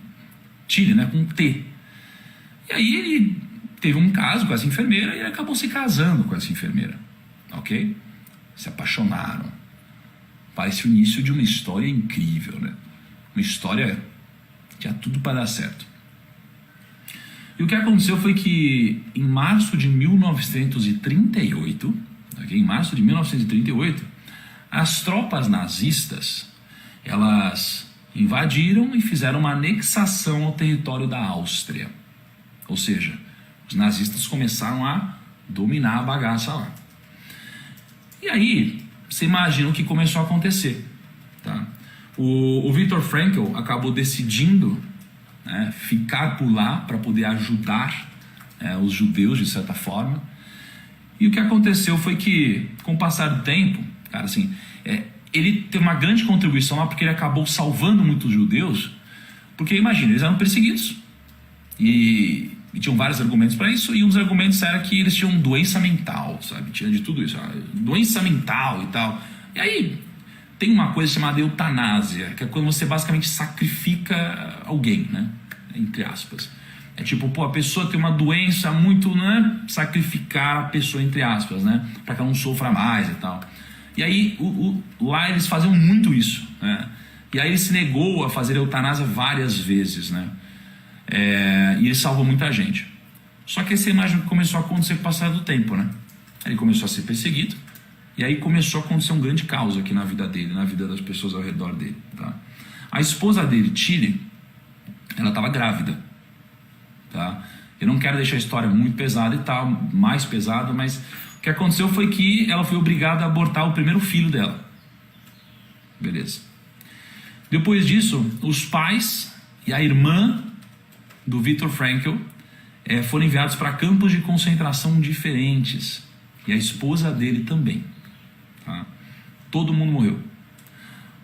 né, com T. E aí ele teve um caso com essa enfermeira e ele acabou se casando com essa enfermeira, ok? Se apaixonaram. Parece o início de uma história incrível, né? Uma história que tinha tudo para dar certo. E o que aconteceu foi que em março de 1938, em março de 1938, as tropas nazistas, elas invadiram e fizeram uma anexação ao território da Áustria. Ou seja, os nazistas começaram a dominar a bagaça lá. E aí, você imagina o que começou a acontecer. Tá? O Viktor Frankl acabou decidindo, né, ficar por lá para poder ajudar os judeus, de certa forma. E o que aconteceu foi que, com o passar do tempo, cara, assim, ele teve uma grande contribuição lá porque ele acabou salvando muitos judeus, porque imagina, eles eram perseguidos e tinham vários argumentos para isso, e um dos argumentos era que eles tinham doença mental, sabe? Tinha de tudo isso, doença mental e tal. E aí tem uma coisa chamada eutanásia, que é quando você basicamente sacrifica alguém, né? Entre aspas. É tipo, pô, a pessoa tem uma doença muito, né? Sacrificar a pessoa, entre aspas, né? Para que ela não sofra mais e tal. E aí, lá eles faziam muito isso, né? E aí ele se negou a fazer eutanásia várias vezes, né? E ele salvou muita gente. Só que essa imagem começou a acontecer com o passar do tempo, né? Ele começou a ser perseguido, e aí começou a acontecer um grande caos aqui na vida dele, na vida das pessoas ao redor dele, tá? A esposa dele, Tilly, ela estava grávida, tá? Eu não quero deixar a história muito pesada e tal, mais pesada, mas o que aconteceu foi que ela foi obrigada a abortar o primeiro filho dela. Beleza. Depois disso, os pais e a irmã do Viktor Frankl foram enviados para campos de concentração diferentes. E a esposa dele também. Tá? Todo mundo morreu.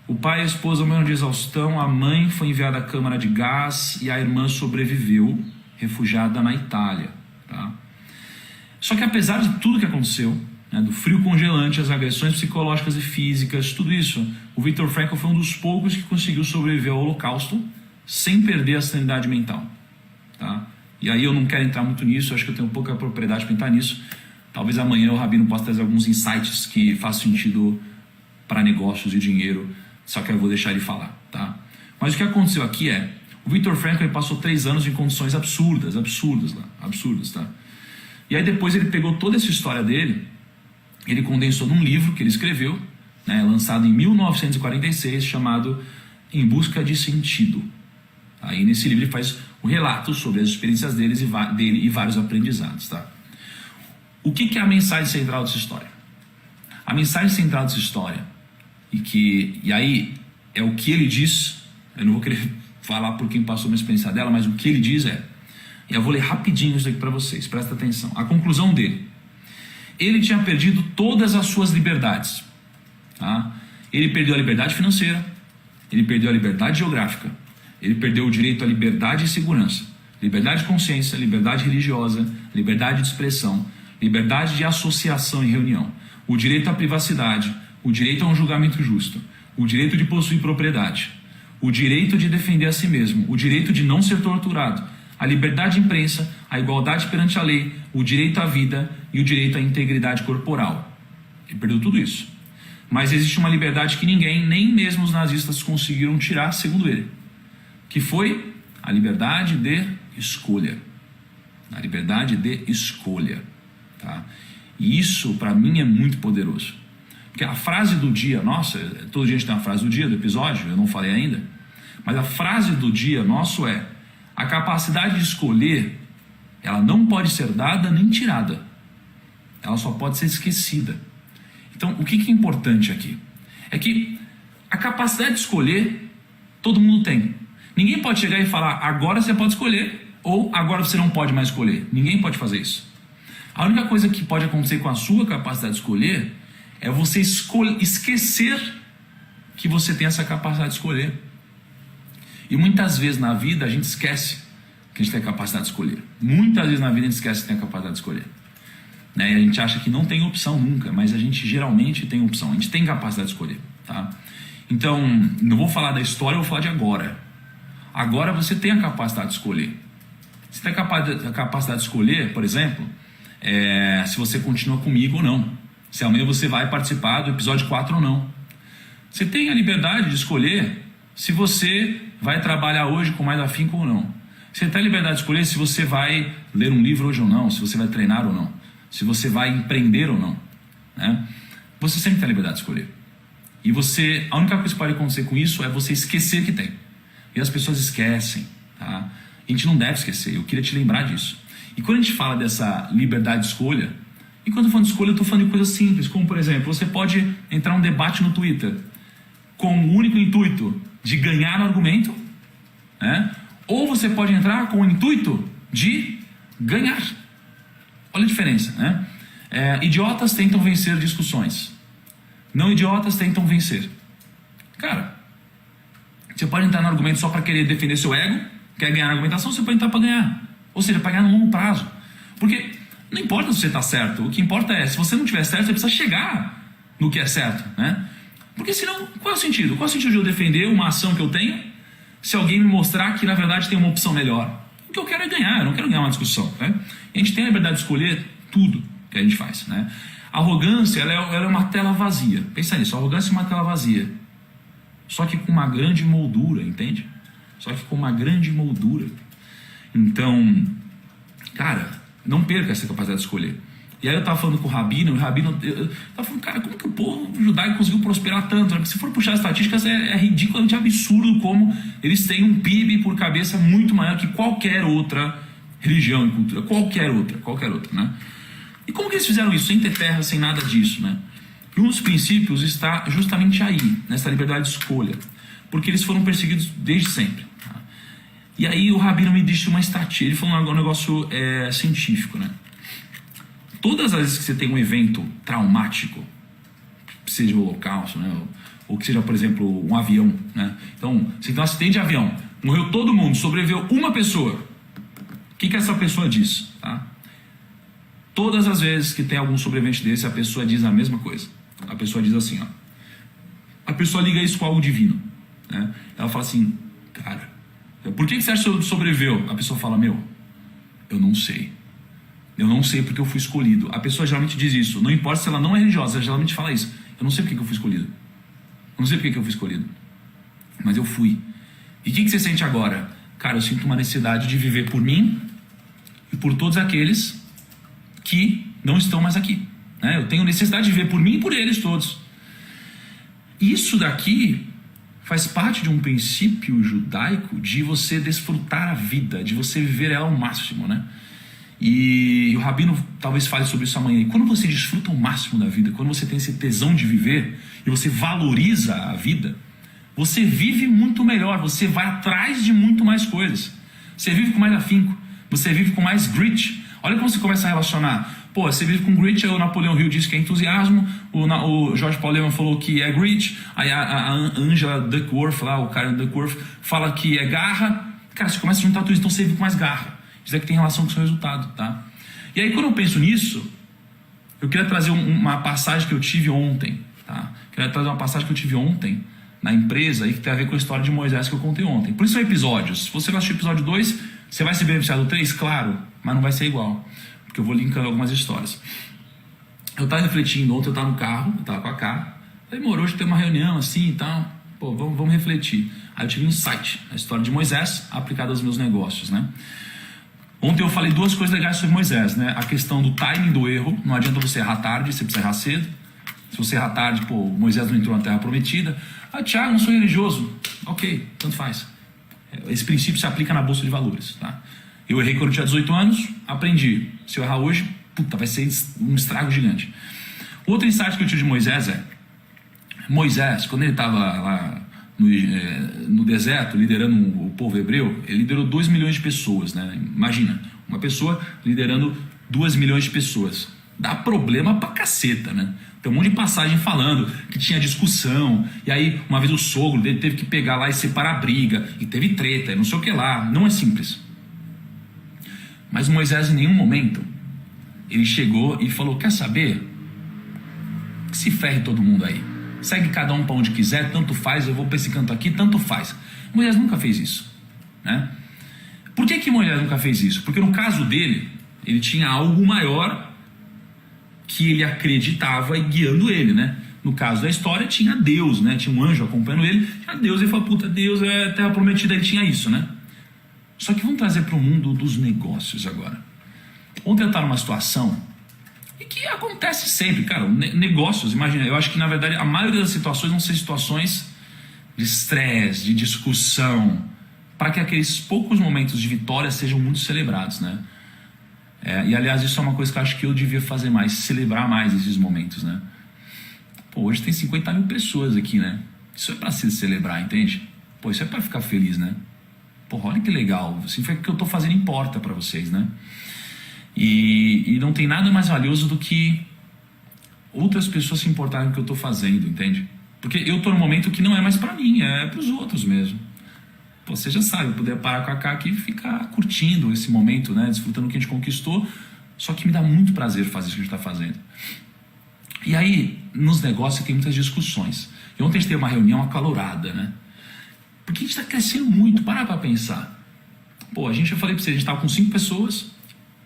O pai e a esposa morreram de exaustão, a mãe foi enviada à câmara de gás e a irmã sobreviveu, refugiada na Itália. Tá? Só que apesar de tudo que aconteceu, né, do frio congelante, as agressões psicológicas e físicas, tudo isso, o Viktor Frankl foi um dos poucos que conseguiu sobreviver ao Holocausto sem perder a sanidade mental. Tá? E aí eu não quero entrar muito nisso, acho que eu tenho pouca propriedade para entrar nisso. Talvez amanhã o Rabino possa trazer alguns insights que façam sentido para negócios e dinheiro, só que eu vou deixar ele falar. Tá? Mas o que aconteceu aqui o Viktor Frankl passou 3 anos em condições absurdas lá, tá? E aí depois ele pegou toda essa história dele, ele condensou num livro que ele escreveu, né, lançado em 1946, chamado Em Busca de Sentido. Aí nesse livro ele faz um relato sobre as experiências dele e vários aprendizados. Tá? O que é a mensagem central dessa história? A mensagem central dessa história, e aí é o que ele diz, eu não vou querer falar por quem passou uma experiência dela, mas o que ele diz e eu vou ler rapidinho isso aqui para vocês, presta atenção. A conclusão dele: ele tinha perdido todas as suas liberdades. Tá? Ele perdeu a liberdade financeira, ele perdeu a liberdade geográfica, ele perdeu o direito à liberdade e segurança, liberdade de consciência, liberdade religiosa, liberdade de expressão, liberdade de associação e reunião, o direito à privacidade, o direito a um julgamento justo, o direito de possuir propriedade, o direito de defender a si mesmo, o direito de não ser torturado, a liberdade de imprensa, a igualdade perante a lei, o direito à vida e o direito à integridade corporal. Ele perdeu tudo isso. Mas existe uma liberdade que ninguém, nem mesmo os nazistas, conseguiram tirar, segundo ele, que foi a liberdade de escolha. A liberdade de escolha. Tá? E isso, para mim, é muito poderoso. Porque a frase do dia, nossa, todo dia a gente tem uma frase do dia, do episódio, eu não falei ainda, mas a frase do dia nosso a capacidade de escolher, ela não pode ser dada nem tirada. Ela só pode ser esquecida. Então, o que é importante aqui? É que a capacidade de escolher, todo mundo tem. Ninguém pode chegar e falar, agora você pode escolher, ou agora você não pode mais escolher. Ninguém pode fazer isso. A única coisa que pode acontecer com a sua capacidade de escolher é você esquecer que você tem essa capacidade de escolher. E muitas vezes na vida a gente esquece que a gente tem a capacidade de escolher. Muitas vezes na vida a gente esquece que tem a capacidade de escolher. Né? E a gente acha que não tem opção nunca, mas a gente geralmente tem opção. A gente tem capacidade de escolher. Tá? Então, não vou falar da história, eu vou falar de agora. Agora você tem a capacidade de escolher. Você tem a capacidade de escolher, por exemplo, se você continua comigo ou não. Se amanhã você vai participar do episódio 4 ou não. Você tem a liberdade de escolher se você vai trabalhar hoje com mais afinco ou não. Você tem a liberdade de escolher se você vai ler um livro hoje ou não, se você vai treinar ou não, se você vai empreender ou não, né? Você sempre tem a liberdade de escolher. E a única coisa que pode acontecer com isso é você esquecer que tem. E as pessoas esquecem, tá? A gente não deve esquecer, eu queria te lembrar disso. E quando a gente fala dessa liberdade de escolha, e quando eu falo de escolha, eu estou falando de coisas simples, como por exemplo, você pode entrar num debate no Twitter com o único intuito de ganhar no argumento, né? Ou você pode entrar com o intuito de ganhar. Olha a diferença, né? Idiotas tentam vencer discussões. Não idiotas tentam vencer. Cara, você pode entrar no argumento só para querer defender seu ego, quer ganhar na argumentação, você pode entrar para ganhar. Ou seja, para ganhar no longo prazo. Porque não importa se você está certo, o que importa é, se você não estiver certo, você precisa chegar no que é certo, né? Porque senão, qual é o sentido? Qual é o sentido de eu defender uma ação que eu tenho se alguém me mostrar que na verdade tem uma opção melhor? O que eu quero é ganhar, eu não quero ganhar uma discussão, né? A gente tem a liberdade de escolher tudo que a gente faz, né? A arrogância, ela é uma tela vazia. Pensa nisso, a arrogância é uma tela vazia. Só que com uma grande moldura, entende? Só que com uma grande moldura. Então, cara, não perca essa capacidade de escolher. E aí eu tava falando com o Rabino, e o Rabino, eu tava falando, cara, como que o povo judaico conseguiu prosperar tanto? Porque se for puxar as estatísticas, é ridiculamente absurdo como eles têm um PIB por cabeça muito maior que qualquer outra religião e cultura. Qualquer outra, né? E como que eles fizeram isso? Sem ter terra, sem nada disso, né? E um dos princípios está justamente aí, nessa liberdade de escolha. Porque eles foram perseguidos desde sempre. Tá? E aí o Rabino me disse uma estatística, ele falou um negócio científico, né? Todas as vezes que você tem um evento traumático, seja o Holocausto, né? Ou que seja, por exemplo, um avião, né? Então, você tem um acidente de avião, morreu todo mundo, sobreviveu uma pessoa. O que essa pessoa diz? Tá? Todas as vezes que tem algum sobrevivente desse, a pessoa diz a mesma coisa. A pessoa diz assim, ó. A pessoa liga isso com algo divino, né? Ela fala assim, cara, por que você acha que sobreviveu? A pessoa fala, eu não sei. Eu não sei porque eu fui escolhido. A pessoa geralmente diz isso. Não importa se ela não é religiosa, ela geralmente fala isso. Eu não sei porque eu fui escolhido. Eu não sei porque eu fui escolhido. Mas eu fui. E o que você sente agora? Cara, eu sinto uma necessidade de viver por mim e por todos aqueles que não estão mais aqui, né? Eu tenho necessidade de viver por mim e por eles todos. Isso daqui faz parte de um princípio judaico de você desfrutar a vida, de você viver ela ao máximo, né? E o Rabino talvez fale sobre isso amanhã. E quando você desfruta o máximo da vida, quando você tem esse tesão de viver e você valoriza a vida, você vive muito melhor, você vai atrás de muito mais coisas. Você vive com mais afinco, você vive com mais grit. Olha como você começa a relacionar. Pô, você vive com grit, o Napoleão Hill disse que é entusiasmo, o Jorge Paulo Lemann falou que é grit, aí a Angela Duckworth, lá, o cara Duckworth, fala que é garra. Cara, você começa a juntar tudo isso, então você vive com mais garra. Isso é que tem relação com o seu resultado, tá? E aí, quando eu penso nisso, eu queria trazer uma passagem que eu tive ontem, tá? Queria trazer uma passagem que eu tive ontem na empresa e que tem a ver com a história de Moisés que eu contei ontem. Por isso são episódios. Se você vai assistir o episódio 2, você vai se beneficiar do 3? Claro, mas não vai ser igual, porque eu vou linkando algumas histórias. Eu estava refletindo ontem, eu estava no carro, eu estava com a cara, falei, amor, hoje tem uma reunião assim e tal, pô, vamos refletir. Aí eu tive um insight, a história de Moisés aplicada aos meus negócios, né? Ontem eu falei duas coisas legais sobre Moisés, né? A questão do timing do erro, não adianta você errar tarde, você precisa errar cedo. Se você errar tarde, pô, Moisés não entrou na Terra Prometida. Ah, Thiago, não sou religioso. Ok, tanto faz. Esse princípio se aplica na Bolsa de Valores, tá? Eu errei quando eu tinha 18 anos, aprendi. Se eu errar hoje, puta, vai ser um estrago gigante. Outro insight que eu tive de Moisés é, Moisés, quando ele estava lá no deserto, liderando o povo hebreu, ele liderou 2 milhões de pessoas, né? Imagina, uma pessoa liderando 2 milhões de pessoas. Dá problema pra caceta, né? Tem um monte de passagem falando que tinha discussão, e aí uma vez o sogro dele teve que pegar lá e separar a briga, e teve treta, e não sei o que lá. Não é simples. Mas Moisés, em nenhum momento, ele chegou e falou, quer saber? Que se ferre todo mundo aí. Segue cada um para onde quiser, tanto faz, eu vou para esse canto aqui, tanto faz. Moisés nunca fez isso, né? Por que Moisés nunca fez isso? Porque no caso dele, ele tinha algo maior que ele acreditava e guiando ele, né? no caso da história, tinha Deus, né? Tinha um anjo acompanhando ele, tinha Deus, ele falou, puta, Deus é terra prometida, ele tinha isso, né? Só que vamos trazer para o mundo dos negócios agora. Ontem eu estava numa situação, e que acontece sempre, cara, negócios, imagina, eu acho que na verdade a maioria das situações vão ser situações de estresse, de discussão, para que aqueles poucos momentos de vitória sejam muito celebrados, né? E aliás, isso é uma coisa que eu acho que eu devia fazer mais, celebrar mais esses momentos, né? Pô, hoje tem 50 mil pessoas aqui, né? Isso é para se celebrar, entende? Pô, isso é para ficar feliz, né? Pô, olha que legal, assim, foi o que eu tô fazendo importa para vocês, né? E não tem nada mais valioso do que outras pessoas se importarem com o que eu tô fazendo, entende? Porque eu tô num momento que não é mais para mim, é para os outros mesmo. Pô, você já sabe, eu poderia parar com a K aqui e ficar curtindo esse momento, né? Desfrutando o que a gente conquistou, só que me dá muito prazer fazer isso que a gente está fazendo. E aí, nos negócios tem muitas discussões. E ontem a gente teve uma reunião acalorada, né? Porque a gente está crescendo muito, para pensar. Pô, eu falei para vocês, a gente estava com 5 pessoas,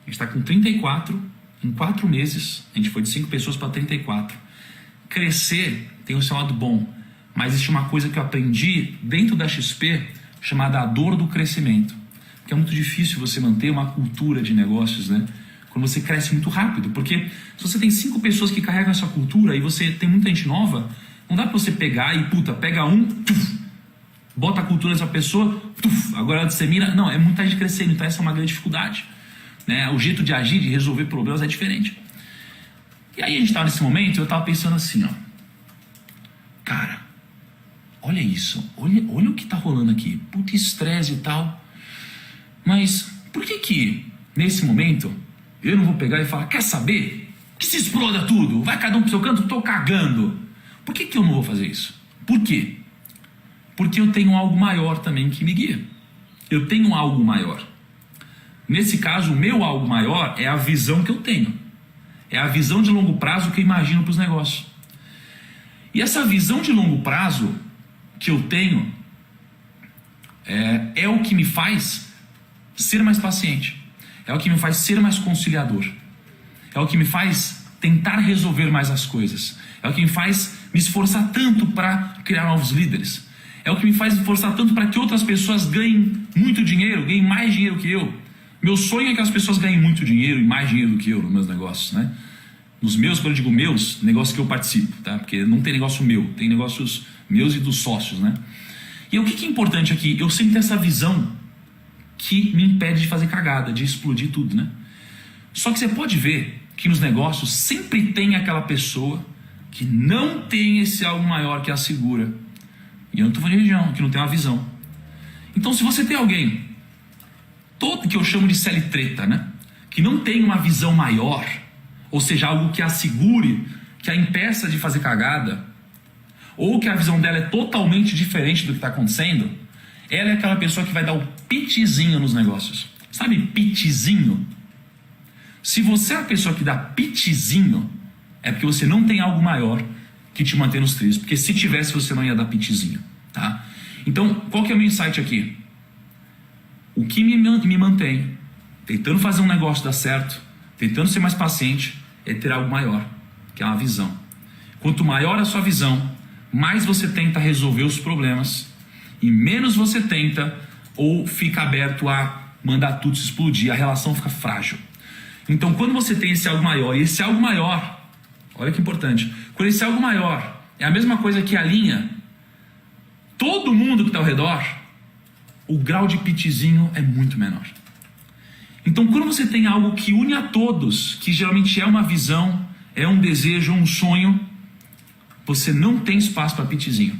a gente está com 34, em 4 meses, a gente foi de 5 pessoas para 34. Crescer tem o seu lado bom, mas existe uma coisa que eu aprendi dentro da XP, chamada a dor do crescimento. Porque é muito difícil você manter uma cultura de negócios, né? Quando você cresce muito rápido. Porque se você tem 5 pessoas que carregam essa cultura e você tem muita gente nova, não dá para você pegar e, pega um, bota a cultura dessa pessoa, agora ela dissemina. Não, é muita gente crescendo, então essa é uma grande dificuldade, né? O jeito de agir, de resolver problemas é diferente. E aí a gente estava nesse momento e eu estava pensando assim, ó. Cara, olha isso, olha o que está rolando aqui. Puta estresse e tal. Mas por que nesse momento eu não vou pegar e falar, quer saber? Que se exploda tudo, vai cada um pro seu canto, tô cagando. Por que eu não vou fazer isso? Por quê? Porque eu tenho algo maior também que me guia. Eu tenho algo maior. Nesse caso, o meu algo maior é a visão que eu tenho. É a visão de longo prazo que eu imagino para os negócios. E essa visão de longo prazo que eu tenho é o que me faz ser mais paciente. É o que me faz ser mais conciliador. É o que me faz tentar resolver mais as coisas. É o que me faz me esforçar tanto para criar novos líderes. É o que me faz me esforçar tanto para que outras pessoas ganhem muito dinheiro, ganhem mais dinheiro que eu. Meu sonho é que as pessoas ganhem muito dinheiro e mais dinheiro do que eu nos meus negócios, né? Nos meus, quando eu digo meus, negócios que eu participo, tá? Porque não tem negócio meu, tem negócios meus e dos sócios, né? E o que é importante aqui? Eu sempre tenho essa visão que me impede de fazer cagada, de explodir tudo, né? Só que você pode ver que nos negócios sempre tem aquela pessoa que não tem esse algo maior que a segura. E eu não estou falando de religião, que não tem uma visão. Então, se você tem alguém, todo que eu chamo de treta, né? Que não tem uma visão maior, ou seja, algo que a segure, que a impeça de fazer cagada, ou que a visão dela é totalmente diferente do que está acontecendo, ela é aquela pessoa que vai dar o pitizinho nos negócios. Sabe pitizinho? Se você é a pessoa que dá pitizinho, é porque você não tem algo maior que te mantém nos trilhos. Porque se tivesse, você não ia dar pitizinho, tá? Então, qual que é o meu insight aqui? O que me mantém tentando fazer um negócio dar certo, tentando ser mais paciente, é ter algo maior, que é uma visão. Quanto maior a sua visão, mais você tenta resolver os problemas e menos você tenta ou fica aberto a mandar tudo se explodir, a relação fica frágil. Então, quando você tem esse algo maior, e esse algo maior, olha que importante, quando esse algo maior é a mesma coisa que alinha todo mundo que está ao redor, o grau de pitizinho é muito menor. Então, quando você tem algo que une a todos, que geralmente é uma visão, é um desejo, um sonho, você não tem espaço para pitizinho.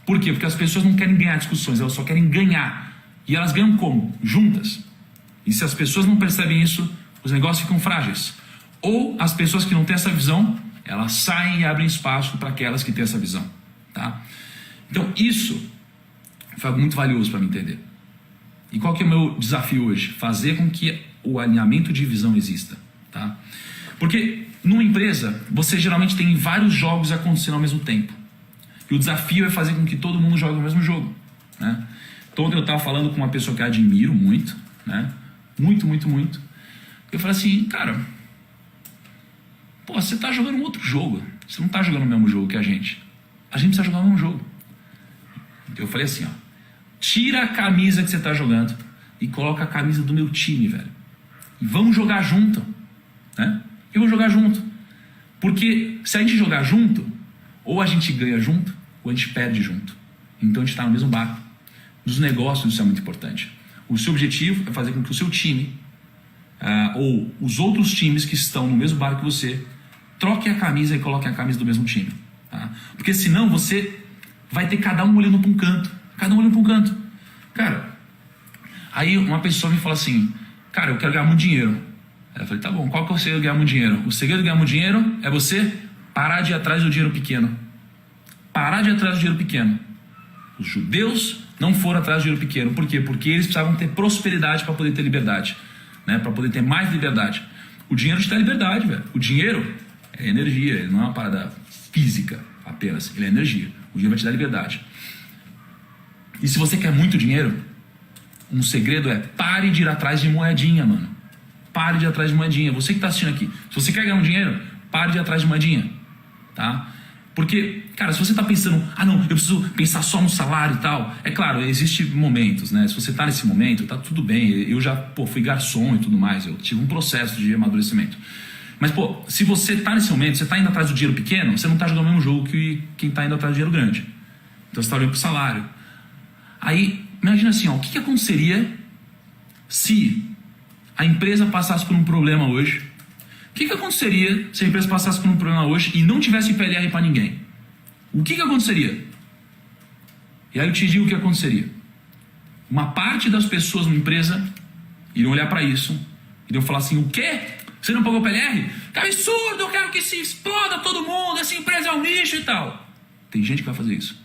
Por quê? Porque as pessoas não querem ganhar discussões, elas só querem ganhar. E elas ganham como? Juntas. E se as pessoas não percebem isso, os negócios ficam frágeis. Ou as pessoas que não têm essa visão, elas saem e abrem espaço para aquelas que têm essa visão. Tá? Então, isso foi muito valioso para me entender. E qual que é o meu desafio hoje? Fazer com que o alinhamento de visão exista. Tá? Porque numa empresa, você geralmente tem vários jogos acontecendo ao mesmo tempo. E o desafio é fazer com que todo mundo jogue o mesmo jogo. Né? Então, eu estava falando com uma pessoa que eu admiro muito, né? Muito, muito, muito. Eu falei assim, cara, pô, você está jogando um outro jogo. você não está jogando o mesmo jogo que a gente. A gente precisa jogar o mesmo jogo. Eu falei assim, ó, tira a camisa que você está jogando e coloca a camisa do meu time, velho. E vamos jogar junto, né? Eu vou jogar junto. Porque se a gente jogar junto, ou a gente ganha junto, ou a gente perde junto. Então a gente está no mesmo barco. Nos negócios isso é muito importante. O seu objetivo é fazer com que o seu time, ou os outros times que estão no mesmo barco que você, troquem a camisa e coloquem a camisa do mesmo time. Tá? Porque senão você vai ter cada um olhando para um canto. Cada um olhando para um canto. Cara, aí uma pessoa me fala assim, cara, eu quero ganhar muito dinheiro. Aí eu falei, tá bom, qual que é o segredo de ganhar muito dinheiro? O segredo de ganhar muito dinheiro é você parar de ir atrás do dinheiro pequeno. Parar de ir atrás do dinheiro pequeno. Os judeus não foram atrás do dinheiro pequeno. Por quê? Porque eles precisavam ter prosperidade para poder ter liberdade, né? Para poder ter mais liberdade. O dinheiro te dá liberdade, velho. O dinheiro é energia, ele não é uma parada física apenas, ele é energia. O dinheiro vai te dar liberdade. E se você quer muito dinheiro, um segredo é pare de ir atrás de moedinha, mano. Pare de ir atrás de moedinha. Você que está assistindo aqui, se você quer ganhar um dinheiro, pare de ir atrás de moedinha, tá? Porque, cara, se você está pensando, não, eu preciso pensar só no salário e tal, é claro, existem momentos, né? Se você está nesse momento, tá tudo bem. Eu já, fui garçom e tudo mais, eu tive um processo de amadurecimento. Mas, se você está nesse momento, você está indo atrás do dinheiro pequeno, você não está jogando o mesmo jogo que quem está indo atrás do dinheiro grande. Então você está olhando para o salário. Aí, imagina assim, o que aconteceria se a empresa passasse por um problema hoje? O que aconteceria se a empresa passasse por um problema hoje e não tivesse PLR para ninguém? O que aconteceria? E aí eu te digo o que aconteceria. Uma parte das pessoas na empresa iriam olhar para isso, iriam falar assim, o quê? Você não pagou PLR? Que absurdo, eu quero que se exploda todo mundo, essa empresa é um lixo e tal. Tem gente que vai fazer isso.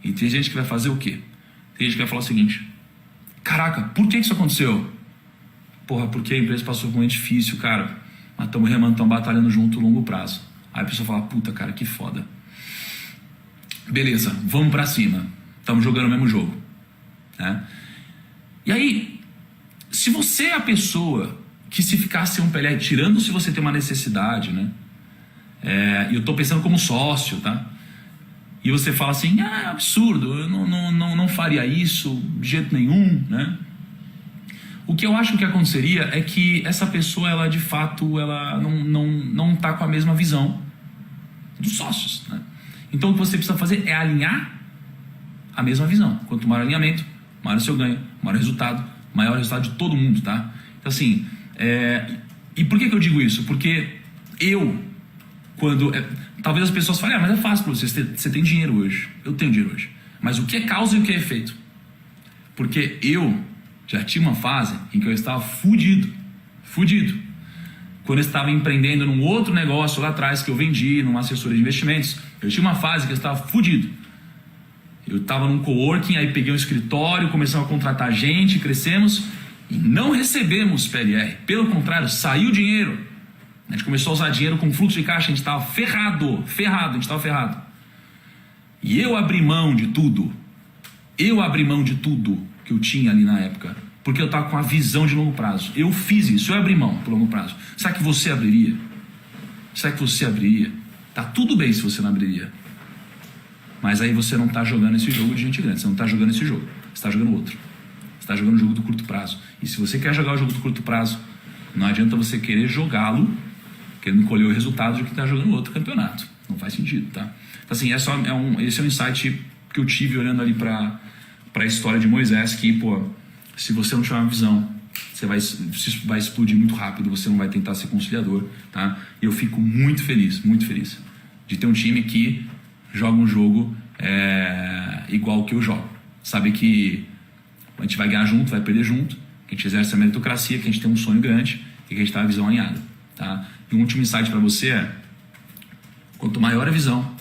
E tem gente que vai fazer o quê? Tem gente que vai falar o seguinte, caraca, por que isso aconteceu? Porque a empresa passou por um momento difícil, cara. Mas estamos remando, estamos batalhando junto a longo prazo. Aí a pessoa fala, puta, cara, que foda. Beleza, vamos pra cima. Estamos jogando o mesmo jogo, né? E aí, se você é a pessoa que se ficasse um PLR, tirando se você tem uma necessidade, né? E eu tô pensando como sócio, tá? E você fala assim, é absurdo, eu não faria isso de jeito nenhum, né? O que eu acho que aconteceria é que essa pessoa, ela de fato, ela não está com a mesma visão dos sócios, né? Então o que você precisa fazer é alinhar a mesma visão. Quanto maior o alinhamento, maior o seu ganho, maior o resultado, maior o resultado de todo mundo, tá? Então assim, e por que eu digo isso? Porque talvez as pessoas falem, mas é fácil para você tem dinheiro hoje, eu tenho dinheiro hoje. Mas o que é causa e o que é efeito? Porque eu já tinha uma fase em que eu estava fudido. Quando eu estava empreendendo num outro negócio lá atrás que eu vendi, numa assessoria de investimentos, eu tinha uma fase que eu estava fudido. Eu estava num coworking, aí peguei um escritório, começamos a contratar gente, crescemos e não recebemos PLR. Pelo contrário, saiu dinheiro. A gente começou a usar dinheiro com fluxo de caixa, a gente estava ferrado, a gente estava ferrado. E eu abri mão de tudo. Que eu tinha ali na época, porque eu estava com a visão de longo prazo. Eu fiz isso, eu abri mão por longo prazo. Será que você abriria? Tá tudo bem se você não abriria, mas aí você não está jogando esse jogo de gente grande, você não está jogando esse jogo, você está jogando outro, você está jogando o jogo do curto prazo. E se você quer jogar o jogo do curto prazo, não adianta você querer jogá-lo querendo colher o resultado de que está jogando outro campeonato, não faz sentido, tá? Então assim, esse é um insight que eu tive olhando ali para a história de Moisés, que, se você não tiver uma visão, você vai explodir muito rápido, você não vai tentar ser conciliador, tá? E eu fico muito feliz de ter um time que joga um jogo igual que eu jogo. Sabe que a gente vai ganhar junto, vai perder junto, que a gente exerce a meritocracia, que a gente tem um sonho grande e que a gente tem a visão alinhada, tá? E um último insight para você é, quanto maior a visão,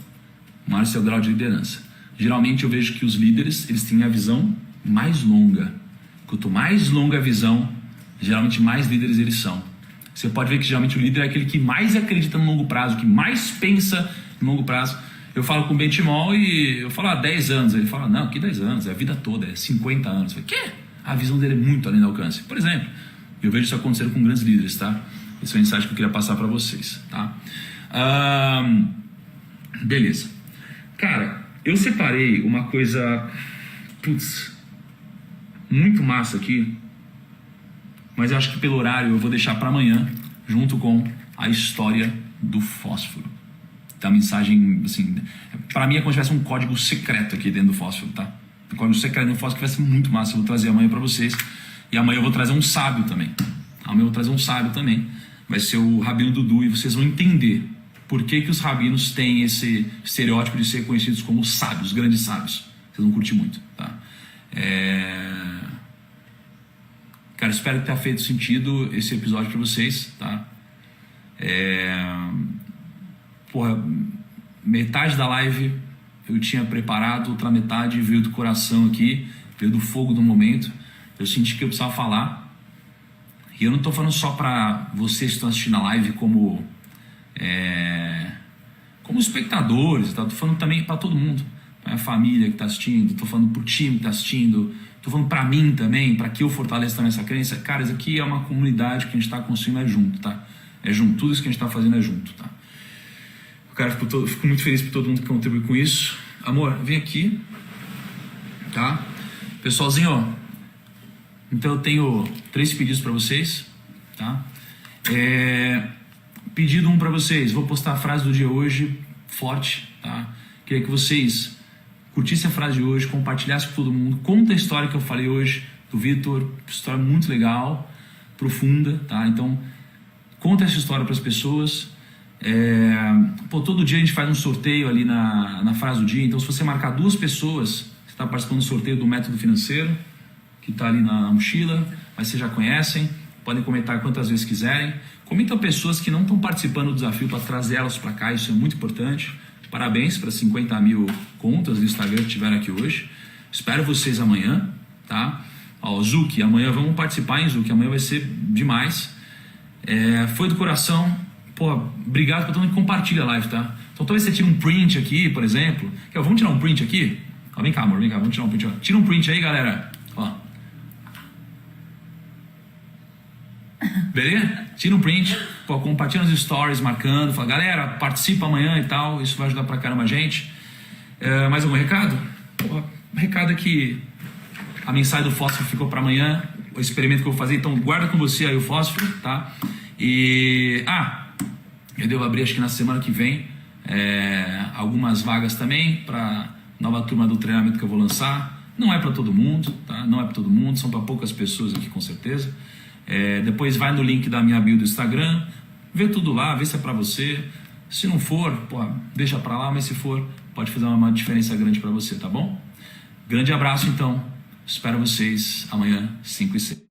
maior o seu grau de liderança. Geralmente eu vejo que os líderes, eles têm a visão mais longa. Quanto mais longa a visão, geralmente mais líderes eles são. Você pode ver que geralmente o líder é aquele que mais acredita no longo prazo, que mais pensa no longo prazo. Eu falo com o Benchimol e eu falo 10 anos. Ele fala, não, que 10 anos? É a vida toda, é 50 anos. Eu falo, quê? A visão dele é muito além do alcance. Por exemplo, eu vejo isso acontecendo com grandes líderes, tá? Esse é o insight que eu queria passar para vocês, tá? Beleza. Cara, eu separei uma coisa, muito massa aqui, mas eu acho que pelo horário eu vou deixar para amanhã, junto com a história do fósforo. Tá, a mensagem, assim, para mim é como se tivesse um código secreto aqui dentro do fósforo, tá? Um código secreto do fósforo que vai ser muito massa, eu vou trazer amanhã para vocês. E amanhã eu vou trazer um sábio também. Amanhã eu vou trazer um sábio também. Vai ser o Rabino Dudu e vocês vão entender por que os rabinos têm esse estereótipo de ser conhecidos como sábios, grandes sábios. Vocês vão curtir muito, tá? Cara, espero que tenha feito sentido esse episódio para vocês, tá? Metade da live eu tinha preparado, outra metade veio do coração aqui, veio do fogo do momento. Eu senti que eu precisava falar. E eu não estou falando só para vocês que estão assistindo a live como espectadores, tá? Estou falando também para todo mundo, para minha família que está assistindo, estou falando para o time que está assistindo, estou falando para mim também, para que eu fortaleça também essa crença. Cara, isso aqui é uma comunidade que a gente está construindo junto, tá? É junto, tudo isso que a gente está fazendo é junto, tá? Cara, fico muito feliz por todo mundo que contribui com isso. Amor, vem aqui, tá? Pessoalzinho, ó, então eu tenho 3 pedidos para vocês, tá? Pedido 1 para vocês, vou postar a frase do dia hoje, forte, tá? Queria que vocês curtissem a frase de hoje, compartilhassem com todo mundo, conta a história que eu falei hoje do Vitor, história muito legal, profunda, tá? Então, conta essa história para as pessoas. Todo dia a gente faz um sorteio ali na frase do dia, então se você marcar 2 pessoas, você está participando do sorteio do método financeiro, que está ali na mochila, mas vocês já conhecem, podem comentar quantas vezes quiserem. Comentam pessoas que não estão participando do desafio para trazer elas para cá, isso é muito importante. Parabéns para 50 mil contas do Instagram que tiveram aqui hoje. Espero vocês amanhã, tá? Ó, Zuki, amanhã vamos participar, hein, Zuki? Amanhã vai ser demais. Foi do coração. Pô, obrigado para todo mundo que compartilha a live, tá? Então talvez você tire um print aqui, por exemplo. Vamos tirar um print aqui? Ó, vem cá, amor, vem cá, vamos tirar um print. Ó. Tira um print aí, galera. Ó. Beleza? Tira um print, pô, compartilha nos stories, marcando, fala, galera, participa amanhã e tal, isso vai ajudar pra caramba a gente. Mais algum recado? Pô, o recado é que a mensagem do fósforo ficou para amanhã, o experimento que eu vou fazer, então guarda com você aí o fósforo, tá? E, eu devo abrir acho que na semana que vem algumas vagas também para nova turma do treinamento que eu vou lançar. Não é para todo mundo, tá? Não é para todo mundo, são para poucas pessoas aqui com certeza. Depois vai no link da minha bio do Instagram, vê tudo lá, vê se é para você. Se não for, pô, deixa para lá, mas se for, pode fazer uma diferença grande para você, tá bom? Grande abraço então, espero vocês amanhã 5 e 6.